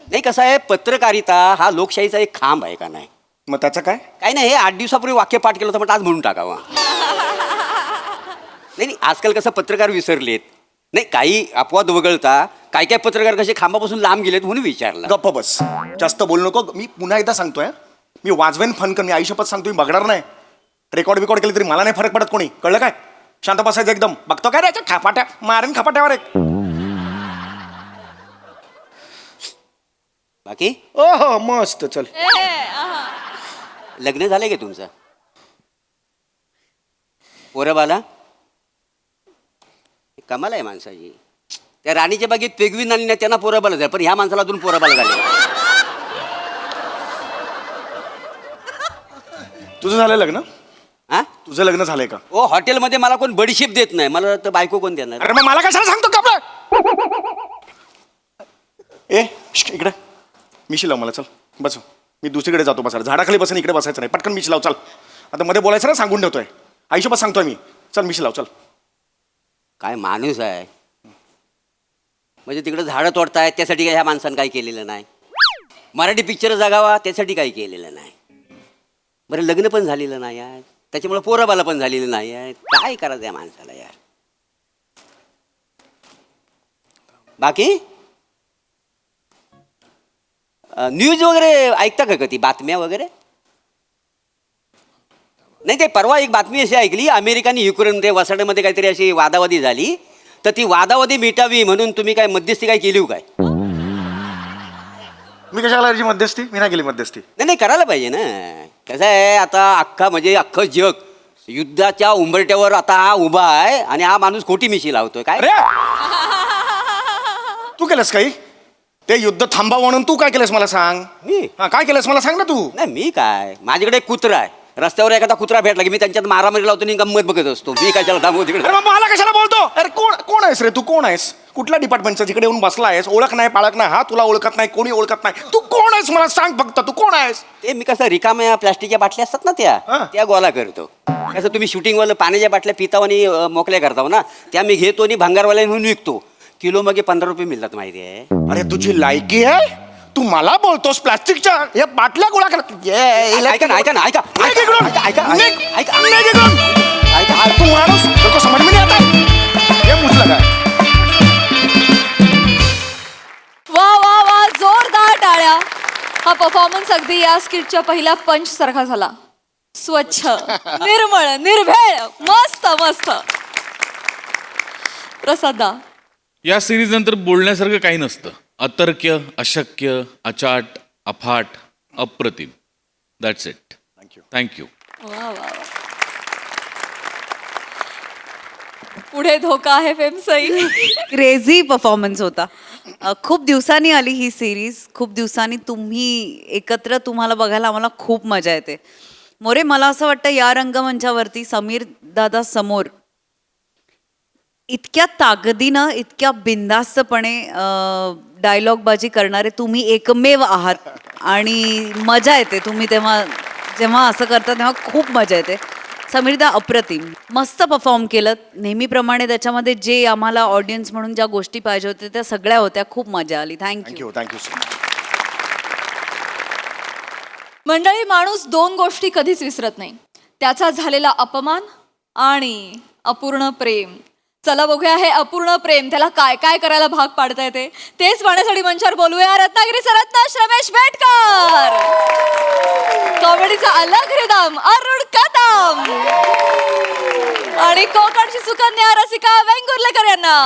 नाही कसं आहे पत्रकारिता हा लोकशाहीचा एक खांब आहे का नाही?
मग त्याचं काय?
काही नाही हे 8 दिवसापूर्वी वाक्य पाठ केलं होतं म्हटलं आज म्हणून टाकावा. नाही आजकाल कसं पत्रकार विसरलेत. नाही काही अपवाद वगळता काय काय पत्रकार कसे खांबापासून लांब गेलेत म्हणून विचारलं.
गप्प बस, जास्त बोलू नको. मी पुन्हा एकदा सांगतोय, मी वाजवेन फनकर. मी आयुष्यपत सांगतो, मी बघणार नाही. रेकॉर्ड केली तरी मला नाही फरक पडत. कोणी कळलं काय? शांत बसायचं एकदम. बघतो काय रे खापाट्या मारेन खापाट्यावर एक.
बाकी
ओहो मस्त. चल
लग्न झालंय का तुमचं? पोरबाला कमाल आहे माणसाची. त्या राणीच्या बागेत पेगवीन आली नाही त्यांना पोरबाला झालं, पण ह्या माणसाला अजून पोरबाला झाले.
तुझं झालं लग्न?
हा
तुझं लग्न झालंय का?
ओ हॉटेलमध्ये मला कोण बडीशेप देत नाही, मला तर बायको कोण देणार?
अरे मग मला कशाला सांगतो का आपलं? इकडे मिशी लाव मला. चल बस. मी दुसरीकडे जातो बसायला. झाडाखाली बसेन, इकडे बसायचं नाही. पटकन मिशी लाव. चल आता मध्ये बोलायचं ना, सांगून ठेवतोय. आयुष्यभर सांगतोय मी. चल मिशी लाव. चल.
काय माणूस आहे म्हणजे तिकडे झाडं तोडतायत त्यासाठी काय ह्या माणसानं काय केलेलं नाही? मराठी पिक्चर जगावा त्यासाठी काय केलेलं नाही? बरं लग्न पण झालेलं नाही आहे, त्याच्यामुळे पोरबाला पण झालेलं नाही आहे. काय करायचं या माणसाला यार? बाकी न्यूज वगैरे ऐकता का कधी? बातम्या वगैरे? नाही ते परवा एक बातमी अशी ऐकली, अमेरिका आणि युक्रेन ते वसाड्यामध्ये काहीतरी अशी वादावादी झाली, तर ती वादावादी मिटावी म्हणून तुम्ही काय मध्यस्थी काय केली हो काय?
मी कशाला याची मध्यस्थी? मी नाही केली मध्यस्थी.
नाही नाही करायला पाहिजे ना. कसं आहे आता अख्खं जग युद्धाच्या उंबरट्यावर आता हा उभा आहे आणि हा माणूस खोटी मिशी लावतोय काय?
अरे तू केलंस काही? ते युद्ध थांबावं म्हणून तू काय केलंस मला सांग.
मी
हा काय केलंस मला सांग ना तू.
नाही मी काय, माझ्याकडे एक कुत्रा आहे. रस्त्यावर एखादा कुत्रा भेटला की मी त्यांच्यात मारामारी लावतो आणि गंमत बघत असतो. मी कशाला थांबवू तिकडे?
अरे मग मला कशाला बोलतो? अरे कोण आहेस रे तू? कोण आहेस? कुठल्या डिपार्टमेंटचा जिकडे येऊन बसला आहेस? ओळख नाही पाळख नाही. हा तुला ओळखत नाही, कोणी ओळखत नाही. तू कोण आहेस मला सांग फक्त. तू कोण आहेस?
ते मी कसं रिकाम्या प्लास्टिकच्या बाटल्या असतात ना
हा.
त्या गोळा करतो. कसं तुम्ही शूटिंगवालं पाण्याच्या बाटल्या पिताव आणि मोकल्या करताव ना, त्या मी घेतो आणि भंगारवाल्या म्हणून विकतो. किलो मागे 15 रुपये मिळतात माहिती आहे.
अरे तुझी लायकी आहे? तू मला बोलतोस प्लास्टिकच्या या बाटल्या गोळा करत?
ऐका ना ऐका ना ऐका
निघ इकडून.
ऐका ऐका
निघ.
ऐका
निघ इकडून.
ऐका
तू माणूस लोक समज में नहीं आता. हे मुझला काय?
वा वा वा, जोरदार टाळ्या. हा परफॉर्मन्स अगदी या स्किटच्या पहिल्या पंच सारखा झाला. स्वच्छ, निर्मळ, निर्भेळ, मस्त मस्त. प्रसादा,
या सिरीज नंतर बोलण्यासारखं काही नसतं. अतर्क्य, अशक्य, अचाट, अफाट, अप्रतिम. That's it. थँक्यू.
वा वा वा. पुढे धोका आहे फेमसई.
क्रेझी परफॉर्मन्स होता. खूप दिवसांनी आली ही सिरीज. खूप दिवसांनी तुम्ही एकत्र तुम्हाला बघायला आम्हाला खूप मजा येते. मोरे, मला असं वाटतं या रंगमंचावरती समीर दादा समोर इतक्या ताकदीनं, इतक्या बिनधास्तपणे डायलॉगबाजी करणारे तुम्ही एकमेव आहात आणि मजा येते. तुम्ही जेव्हा असं करता तेव्हा खूप मजा येते. समीरदा अप्रतिम मस्त परफॉर्म केलं नेहमीप्रमाणे. त्याच्यामध्ये जे आम्हाला ऑडियन्स म्हणून ज्या गोष्टी पाहिजे होत्या त्या सगळ्या होत्या. खूप मजा आली. थँक्यू.
Thank you so much.
मंडळी, माणूस 2 गोष्टी कधीच विसरत नाही, त्याचा झालेला अपमान आणि अपूर्ण प्रेम. चला बघूया हे अपूर्ण प्रेम त्याला काय काय करायला भाग पाडता येते. तेच पाहण्यासाठी मंचावर बोलूया रत्नागिरीचा रत्नाश रमेश बेटकर, कॉमेडीचा अलग रिदम अरुण कदम आणि कोकणची सुकन्या रसिका वेंगुर्लेकर यांना.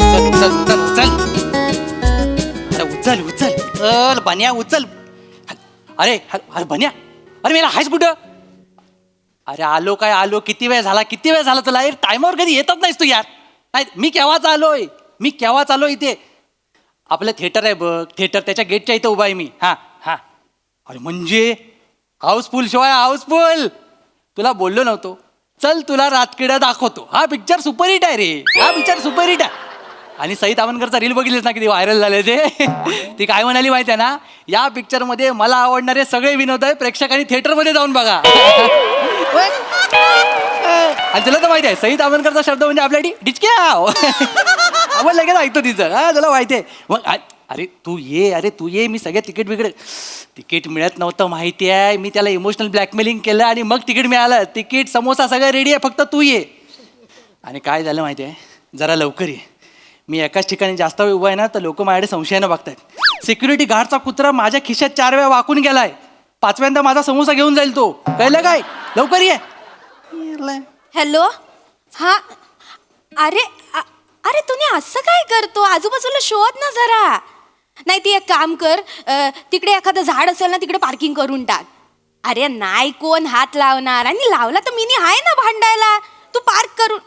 चल चल चल अरे उचल उचल चल बन्या उचल. अरे अरे बन्या, अरे मेला हायच कुठं? अरे आलो काय आलो, किती वेळ झाला तुला? टायमावर कधी येतच नाहीस तू यार. नाही मी केव्हाच आलोय इथे. आपलं थिएटर आहे बघ, थिएटर त्याच्या गेटच्या इथं उभा आहे मी. हा हा. अरे म्हणजे हाऊसफुल शो आहे, हाऊसफुल. तुला बोललो नव्हतो, चल तुला रातकिडा दाखवतो. हा पिक्चर सुपरहिट आहे रे, हा पिक्चर सुपरहिट आहे. आणि सई तावणकरचा रील बघितलीस ना, किती व्हायरल झाले ते. ती काय म्हणाली माहिती आहे ना, या पिक्चरमध्ये मला आवडणारे सगळे विनोद आहे, प्रेक्षकांनी थिएटरमध्ये जाऊन बघा. आणि तुला तर माहिती आहे सई तावणकरचा शब्द म्हणजे आपल्यासाठी डिचक्या. आपण लगेच ऐकतो तिचं. हा तुला माहिती आहे. मग अरे तू ये, मी सगळे तिकीट मिळत नव्हतं माहिती आहे. मी त्याला इमोशनल ब्लॅकमेलिंग केलं आणि मग तिकीट मिळालं. तिकीट समोसा सगळं रेडी आहे, फक्त तू ये. आणि काय झालं माहिती आहे, जरा लवकर ये. मी एकाच ठिकाणी जास्त वेळ उभा आहे ना, तर लोक माझ्याकडे संशयानं बघतायत. सिक्युरिटी गार्डचा कुत्रा माझ्या खिशात 4 वेळा वाकून गेलाय. 5व्यांदा माझा समोसा घेऊन जाईल तो. कळलं काय? लवकर ये.
हॅलो. हा. अरे अरे तुम्ही असं काय करतो? आजूबाजूला शोध ना जरा. नाही ती एक काम कर, तिकडे एखादं झाड असेल ना, तिकडे पार्किंग करून टाक. अरे नाही कोण हात लावणार, आणि लावला तर मिनी आहे ना भांडायला. तू पार्क करून.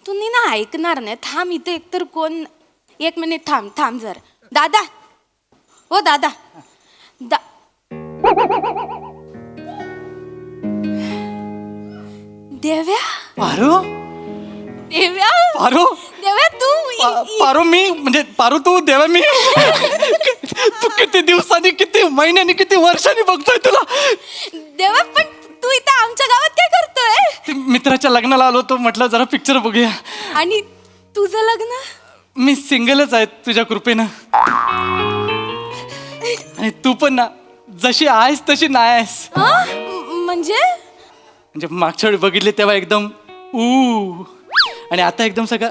तुम्ही ना ऐकणार नाही. थांब इथे, एकतर कोण. 1 मिनिट थांब जर. दादा, हो दादा. देव्या. देव्या
पारू मी म्हणजे पारू तू देवा मी. तू किती दिवसांनी, किती महिन्यांनी, किती वर्षांनी बघतोय तुला.
देवा, पण तू इथं आमच्या गावात काय करतोय?
मित्राच्या लग्नाला आलो तो, म्हटलं जरा पिक्चर बघूया.
आणि तुझं लग्न?
मी सिंगलच आहे तुझ्या कृपेनं. आणि तू पण ना, जशी आहेस तशी नाही आहेस. म्हणजे मागच्या वेळी बघितले तेव्हा एकदम आणि आता एकदम सगळं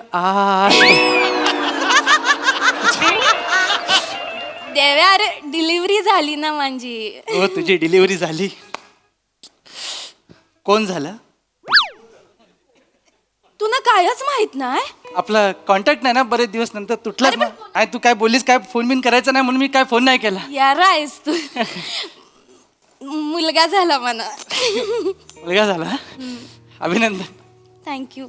देव्या, अरे डिलिव्हरी झाली ना माझी.
हो, तुझी डिलिव्हरी झाली. कोण झालं?
तुला कायच माहित नाही?
आपला कॉन्टॅक्ट नाही ना, बरेच दिवस नंतर तुटला. काय तू काय बोललीस, काय फोन बिन करायचं नाही म्हणून मी काय फोन नाही केला.
यार आहेस तू. मुलगा झाला मला.
मुलगा झाला? अभिनंदन.
थँक्यू.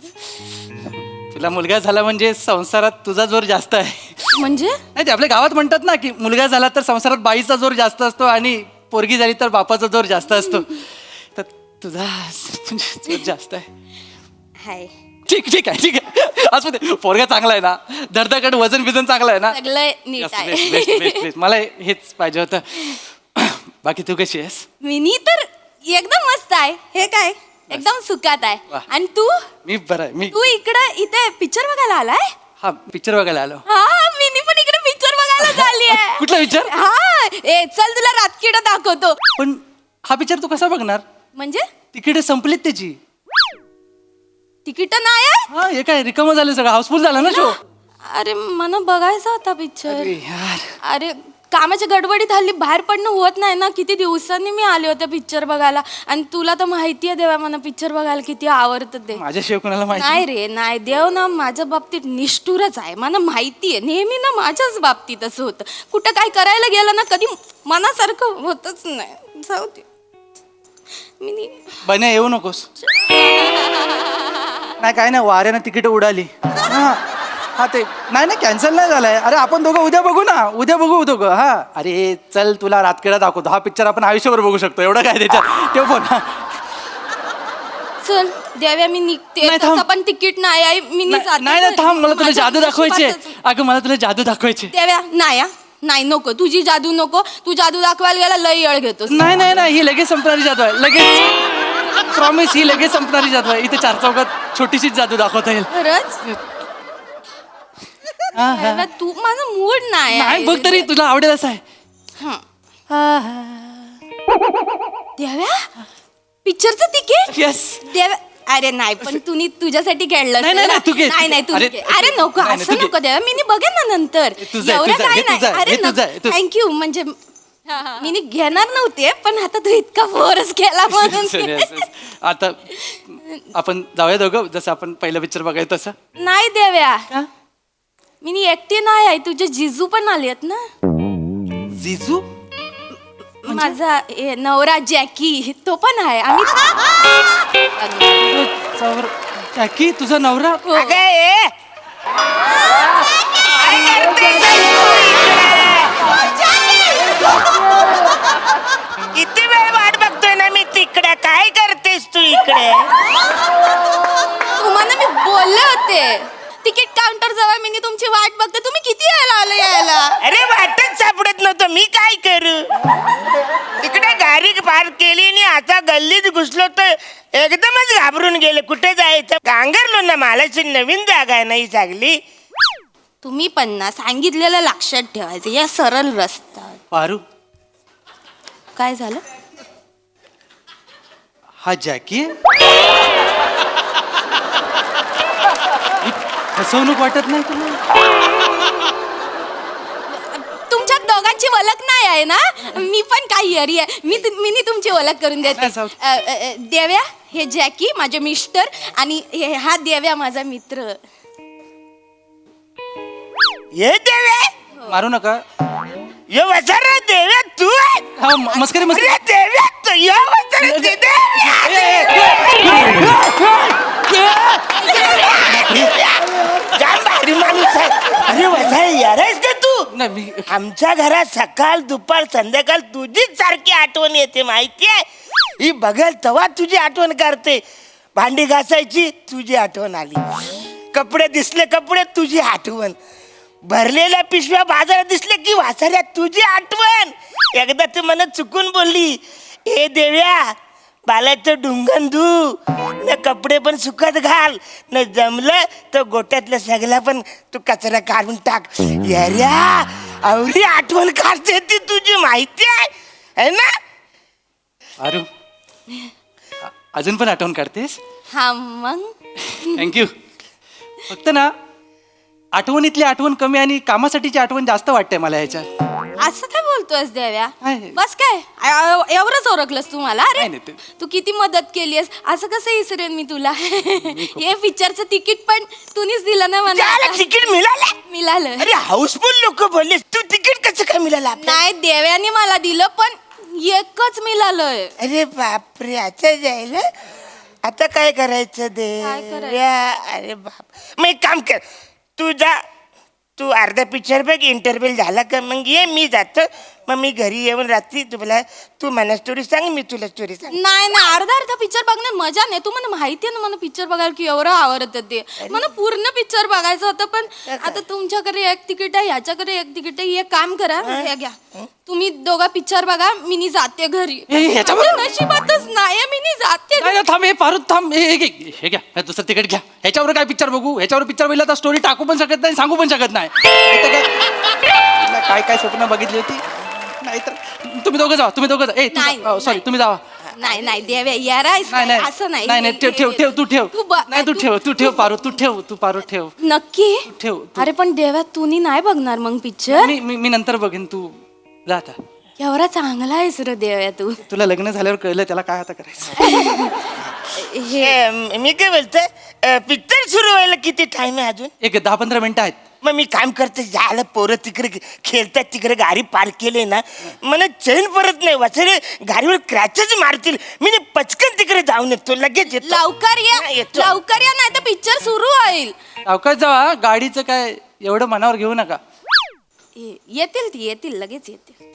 तुला मुलगा झाला म्हणजे संसारात तुझा जोर जास्त आहे.
म्हणजे?
नाही, ते आपल्या गावात म्हणतात ना की मुलगा झाला तर संसारात बाईचा जोर जास्त असतो आणि पोरगी झाली तर बापाचा जोर जास्त असतो. तर तुझा जोर जास्त आहे.
हाय.
ठीक आहे. असू दे, पोरगा चांगला आहे ना, धडधाकड वजन बिजन चांगलं आहे ना.
सगळं नीट आहे.
बेस्ट. मला हेच पाहिजे होतं. बाकी तू कशी आहेस?
मी तर एकदम मस्त आहे. हे काय एकदम सुखात आहे. आणि तू?
मी बरं आहे.
तू इथे पिक्चर बघायला आलाय?
हा, पिक्चर बघायला आलो.
हा, मी पण इकडे पिक्चर बघायला चालली आहे.
कुठला पिक्चर?
हा, चल तुला रातकिडा दाखवतो.
पण हा पिक्चर तू कसा बघणार?
म्हणजे
तिकीट संपलीत त्याची.
तिकीट नाही आहे?
हा, हे काय रिकामं झालं, सगळं हाऊसफुल झाला ना शो.
अरे मला बघायचा होता पिक्चर.
यार,
अरे कामाच्या गडबडीत हल्ली बाहेर पडणं होत नाही ना. किती दिवसांनी मी आले होते पिक्चर बघायला. आणि तुला तर माहिती आहे देवा, मला पिक्चर बघायला किती आवडतं ते.
माझ्याशिवाय कोणाला माहिती
नाही रे, नाही. देव ना माझ्या बाबतीत निष्ठुरच आहे. मला माहिती आहे, नेहमी ना माझ्याच बाबतीत असं होतं. कुठं काय करायला गेलं ना, कधी मनासारखं होतच नाही. जाऊ दे.
बन्या, येऊ नकोस. नाही, काय नाही, वाऱ्यानं तिकीट उडाली. हा ते नाही कॅन्सल नाही झालंय. अरे आपण दोघं उद्या बघू ना, उद्या बघू दोघं. हा, अरे चल तुला रातकिडा दाखवतो. हा पिक्चर आपण आयुष्यभर बघू शकतो. एवढं काय त्याच्यात. ठेव फोन.
चल देव्या, मी निघते. तसं पण तिकीट नाही आहे. मी
नाही थांब, मला तुला जादू दाखवायचे. अगं मला तुला जादू दाखवायचे.
देव्या नाही.
नाही नको, तुझी जादू नको. तू जादू दाखवायला गेला लई येळ घेतोस.
नाही नाही नाही, ही लगेच संपणारी जादू आहे. लगेच प्रॉमिस, ही लगेच संपणारी जादू आहे. इथे 4 चौकात छोटीशीच जादू दाखवता येईल.
खरंच देव्या, तू माझा मूड नाही
नाही बघ तरी तुला आवडेल असं आहे.
देव्या, पिक्चरचं तिकीट.
येस.
देव्या, अरे नाही पण तुम्ही तुझ्यासाठी खेळलं
नाही, नाही, नाही, तू घे.
नाही नाही तू
अरे,
घे. अरे नको,
नाही, नाही,
असं
तू घे.
नको देव्या, मी बघेन ना नंतर.
तुझं आहे,
एवढं
तुझं आहे,
काय
हे तुझं आहे,
नाही. अरे
हे तुझं आहे, तू-
थँक्यू. म्हणजे मी घेणार नव्हते, पण आता तू इतका फोर्स केला म्हणून.
Yes, yes. आता आपण जाऊया दोघं, जसं आपण पहिलं पिक्चर बघायचं तसं.
नाही देव्या,
का?
मी एकटी नाही आहे, तुझे जिजू पण आलेत ना.
जिजू?
माझा नवरा जॅकी तो पण आहे. आम्ही
जॅकी तुझा नवरा?
हो.
किती वेळ वाट बघतोय ना मी तिकडे. काय करतेस तू इकडे?
तुम्हाला मी बोलले होते तिकीट काउंटर जवळ मी तुमची वाट बघते. तुम्ही किती वेळा आले यायला?
अरे वाटच सापडत नव्हतं, मी काय करू? तिकडे गाडी पार्क केली आणि आता गल्लीत घुसलो तर एकदमच घाबरून गेले. कुठे जायचं गांगरलो ना. मालाची नवीन जागा आहे नाही चांगली.
तुम्ही पण ना सांगितलेलं लक्षात ठेवायचं. या सरळ रस्ता.
पारू,
काय झालं?
हा जॅकी आहे? फसवणूक वाटत नाही तुला?
तुमच्या दोघांची ओळख नाही आहे ना. मी पण काही हरी आहे. मी तुमची ओळख करून देते.
नाही, जाऊ.
देव्या, हे जॅकी माझे मिस्टर आणि हा देव्या माझा मित्र.
ये देवे,
मारू नका.
ये वसारा देवे तू आहे?
हा मस्करी मस्करी.
अरे देव्या तू ये वसारा देव्या. जाम भारी माणूस आहे. अरे वसारा यार आहेस का तू?
नाही मी
आमच्या घरात सकाळ दुपार संध्याकाळ तुझीच सारखी आठवण येते माहितीये. ही बघल तेव्हा तुझी आठवण करते. भांडी घासायची तुझी आठवण आली, कपडे दिसले कपडे तुझी आठवण, भरलेल्या पिशव्या बाजारात दिसले की वासाऱ्या तुझी आठवण. एकदा तू मला चुकून बोलली, ए देव्या बालाचं डुंगण धू न कपडे पण सुकत घाल, न जमलं तर गोट्यातलं सगळं पण तू कचरा काढून टाक. याऱ्या आवडी आठवण काढते ती तुझी माहिती आहे ना?
पारू, अजून पण आठवण काढतेस?
हा मग
थँक्यू. फक्त ना आठवणीतली आठवण कमी आणि कामासाठीची आठवण जास्त वाटते मला ह्याच्यात.
असं काय बोलतोयस देव्या?
आहे.
बस काय एवढंच ओळखलंस तू मला? अरे
नाही, ते-
तू किती मदत केलीस, असं कसं विसरेन मी तुला? हे पिक्चरचं तिकीट पण तूनीच दिलं ना मला.
त्याला तिकीट मिळालं?
मिळालं.
अरे हाऊसफुल लोक बोलले, तू तिकीट कसं काय मिळालं आपल्याला?
नाही देव्याने मला दिलं, पण एकच मिळालंय.
अरे बापरे, आता जायला आता काय करायचं
काय करायचं?
देव्या? अरे बाप, मग एक काम कर, तू जा, तू अर्धा पिक्चर बघ, इंटरव्ह्यू झाला का मग ये, मी जातो. मग मी घरी येऊन रात्री तुला तू मला स्टोरी सांग, मी तुला स्टोरी सांग.
नाही नाही, अर्धा पिक्चर बघण्यात मजा नाही. तू मला माहिती आहे ना मला पिक्चर बघायला की एवढं आवडतं ते. मला पूर्ण पिक्चर बघायचं होतं, पण आता तुमच्याकडे एक तिकीट आहे, ह्याच्याकडे एक तिकीट आहे. एक काम करा, हे घ्या, तुम्ही दोघा पिक्चर बघा, मी जाते घरी.
ह्याच्यावर-
माझ्या नशिबातच नाही, मी जाते.
नाही ना, थांब, हे पारू थांब, हे घ्या, हे दुसरं तिकीट घ्या. ह्याच्यावर काय पिक्चर बघू? ह्याच्यावर पिक्चर बघितला तर स्टोरी टाकू पण शकत नाही, सांगू पण शकत नाही. काय काय स्वप्न बघितली होती? नाही तर तुम्ही दोघं जावा, तुम्ही दोघं जा.
नाही,
सॉरी, तुम्ही जावा.
नाही नाही देव्या, यारायस
नाही नाही
असं नाही.
नाही ठेव ठेव ठेव, तू ठेव. नाही तू ठेव, तू ठेव पारू, तू पारू ठेव.
नक्की
ठेव तू.
अरे पण देव्या, तुम्ही नाही बघणार मग पिक्चर?
मी नंतर बघेन, तू जा आता.
एवढा चांगला आहेस रे देव्या तू.
तुला लग्न झाल्यावर कळलं त्याला काय आता करायचं.
मी काय बोलतोय, पिक्चर सुरू व्हायला किती टाइम आहे अजून?
एक 10-15 मिनिटं आहेत.
मग मी काम करते, झालं पोरं तिकडे खेळतात, तिकडे गाडी पार्क केले ना, मला चैन परत नाही. वाचरे गाडीवर क्रॅचच मारतील. मी पचकन तिकडे जाऊन येतो, लगेच येतो.
लवकर या,
येतो.
लवकर या, नाही तर पिक्चर सुरू होईल.
अवकाश जावा, गाडीचं काय एवढं मनावर घेऊ नका.
येतील ती, येतील, लगेच येतील.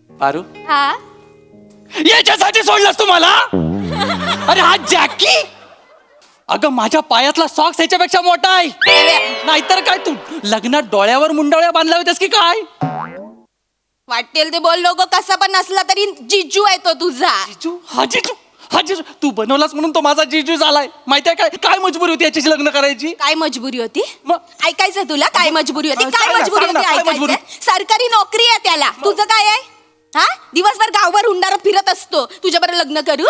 पारू,
हा
याच्यासाठी सोडलास तू मला? अरे हा जॅकी अगं माझ्या पायातला सॉक्स ह्याच्यापेक्षा मोठा आहे. नाहीतर काय तू लग्नात डोळ्यावर मुंडावळ्या बांधल्या होत्यास की काय?
वाटेल ते बोल नको, कसा पण असला तरी जिजू आहे तो तुझा.
जिजू हा जिजू हा जिजू तू बनवलास म्हणून तो माझा जिजू झालाय. माहितीये काय काय मजबुरी होती याच्याशी लग्न करायची?
काय मजबुरी होती?
मग
ऐकायचं तुला काय मजबुरी होती? काय
सांग ना,
मजबुरी
सांग ना,
होती
काय मजबुरी?
ऐकायचं? सरकारी नोकरी आहे त्याला. तुझं काय आहे? हा दिवसभर गावभर हुंडारा फिरत असतो. तुझ्याबरोबर लग्न करू?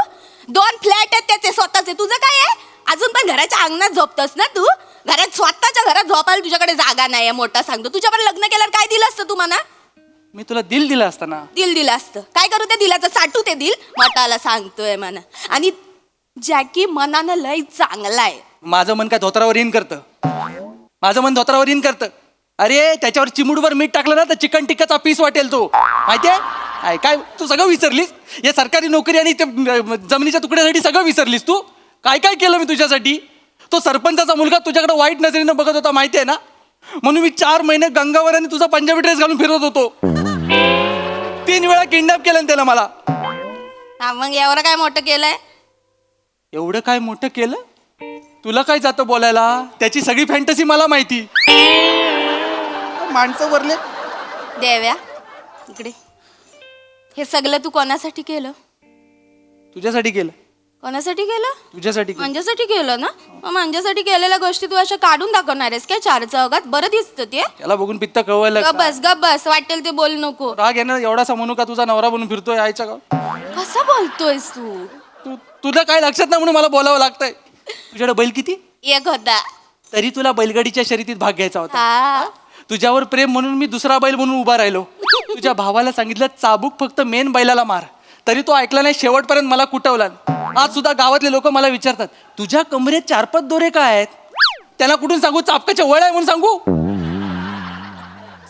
2 फ्लॅट आहेत त्याचे स्वतःचे. तुझं काय आहे? अजून पण घराच्या अंगणात झोपतोस ना तू? घरात स्वतःच्या घरात झोपायला तुझ्याकडे जागा नाही मोठा सांगतो. तुझ्याबरोबर लग्न केल्यावर काय दिलं असतं तू म्हणा?
मी तुला दिल दिलं असताना.
दिलं असतं. काय करू ते दिलाचं? साठू ते दिल मोठाला सांगतोय म्हणा. आणि जॅकी मनानं लय चांगला आहे.
माझं मन काय धोत्रावर इन करतं? माझं मन धोत्रावर इन करतं. अरे त्याच्यावर चिमुडवर मीठ टाकलं ना तर चिकन टिक्काचा पीस वाटेल तो. माहितीये काय तू सगळं विसरलीस? या सरकारी नोकरी आणि ते जमिनीच्या तुकड्यासाठी सगळं विसरलीस तू? काय काय केलं मी तुझ्यासाठी? तो सरपंचाचा मुलगा तुझ्याकडे वाईट नजरेनं बघत होता माहितीये ना, म्हणून मी 4 महिने गंगावर आणि तुझा पंजाबी ड्रेस घालून फिरत होतो. 3 वेळा किडनॅप केलं त्याला मला.
हा मग एवढं काय मोठं केलंय?
एवढं काय मोठं केलं? तुला काय जातं बोलायला? त्याची सगळी फॅन्टसी मला माहिती. माणसं वरले.
देव्या इकडे. हे सगळं तू कोणासाठी केलं?
तुझ्यासाठी केलं.
कोणासाठी केलं?
तुझ्यासाठी केलं.
माझ्यासाठी केलं ना? मग माझ्यासाठी केलेल्या गोष्टी तू अशा काढून दाखवणार आहेस काय 4 चौघात? बरं दिसतं ते.
त्याला बघून पित्त कळवायला
गप बस वाटेल ते बोल नको.
राग येणार एवढासा म्हणू का तुझा नवरा बनून फिरतोय आईच्या गाव?
कसं बोलतोयस तू?
तुला काय लक्षात नाही म्हणून मला बोलावं लागतंय. तुझ्याकडे बैल किती?
एक होता.
तरी तुला बैलगाडीच्या शर्यतीत भाग घ्यायचा होता.
हा
तुझ्यावर प्रेम म्हणून मी दुसरा बैल म्हणून उभा राहिलो. तुझ्या भावाला सांगितलं चाबूक फक्त मेन बैलाला मार, तरी तो ऐकला नाही. शेवटपर्यंत मला कुटवला. आज सुद्धा गावातले लोक मला विचारतात तुझ्या कमरेत 4-5 दोरे काय आहेत? त्याला कुठून सांगू? चापकाचे वळ आहे म्हणून सांगू?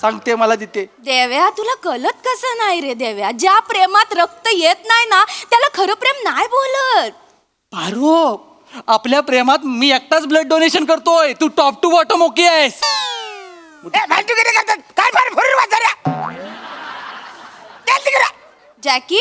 सांगते मला तिथे.
देव्या तुला कळत कसं नाही रे देव्या? ज्या प्रेमात रक्त येत नाही ना त्याला खरं प्रेम नाही बोलत.
पारो आपल्या प्रेमात मी एकटाच ब्लड डोनेशन करतोय. तू टॉप टू बॉटम ओके आहेस.
काय फार भरून वाचाऱ्या
जॅकी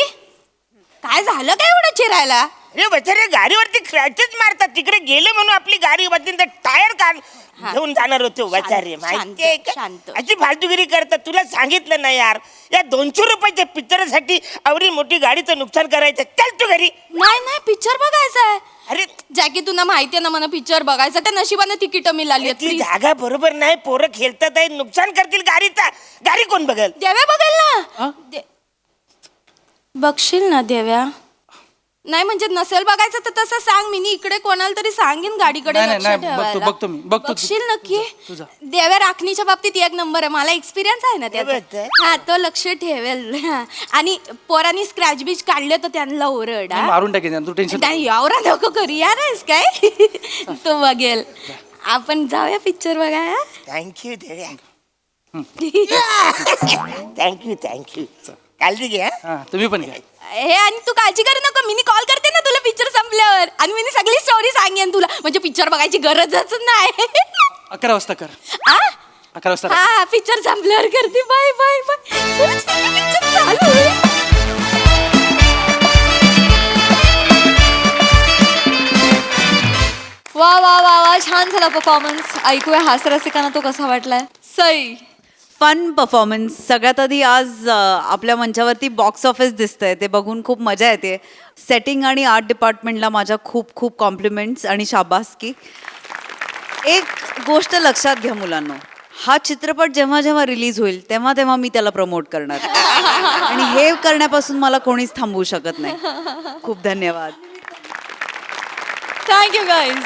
काय झालं काय एवढं चिरायला?
अरे बचारे गाडीवरती क्रॅचेस मारतात. तिकडे गेले म्हणून आपली गाडी बदलून टायर काढ घेऊन जाणार होतो बचारे. माहितीये का
शांत.
अशी फालतूगिरी करतात. तुला सांगितलं ना यार, या 200 रुपयाच्या पिक्चरसाठी एवढी मोठी गाडीचं नुकसान करायचं. चल तू घरी.
नाही पिक्चर बघायचा आहे.
अरे
जॅकी तुला माहितीये ना मला पिक्चर बघायचा. त्या नशिबाने तिकीट मिळाली आहेत.
ती
Please.
जागा बरोबर नाही. पोरं खेळतात आहे, नुकसान करतील गाडीचा. गाडी कोण बघल?
देव्या बघेल ना. बघशील ना देव्या? नाही म्हणजे नसेल बघायचं तर तसं सांग. मी इकडे कोणाला तरी सांगेन गाडीकडे
नाही,
लक्ष
नाही,
ठेवायला.
बघतो मी, बघतो.
बघशील नक्की.
तुझा.
देव्या राखणीच्या बाबतीत 1 नंबर आहे. मला एक्सपिरियन्स आहे ना त्याचा. हा तो लक्ष ठेवेल. हा. आणि पोरांनी स्क्रॅच बीच काढले तर त्यांना ओरड.
मी मारून टाकेन तू टेन्शन.
नाही एवढा नको करू यार आहेस काय? तो बघेल. आपण जाऊया पिक्चर बघायला.
थँक्यू देव्या. थँक्यू काळजी घे.
हा तुम्ही पण घ्या.
हे आणि तू काळजी करू नको. मी कॉल करते ना तुला पिक्चर संपल्यावर आणि मी सगळी स्टोरी सांगेन तुला. म्हणजे पिक्चर बघायची गरजच नाही.
11 वाजता कर.
आ?
11 वाजता.
हा पिक्चर संपल्यावर करते. Bye bye bye. पिक्चर चालू आहे.
वा वा वा वा छान झाला परफॉर्मन्स. ऐकूया हास्यरसिकांना तो कसा वाटलाय. Sai
fun performance. सगळ्यात आधी आज आपल्या मंचावरती बॉक्स ऑफिस दिसतंय ते बघून खूप मजा येते. सेटिंग आणि आर्ट डिपार्टमेंटला माझ्या खूप खूप कॉम्प्लिमेंट्स आणि शाबासकी. एक गोष्ट लक्षात घ्या मुलांनो, हा चित्रपट जेव्हा जेव्हा रिलीज होईल तेव्हा तेव्हा मी त्याला प्रमोट करणार आणि हे करण्यापासून मला कोणीच थांबवू शकत नाही. खूप धन्यवाद.
Thank you guys.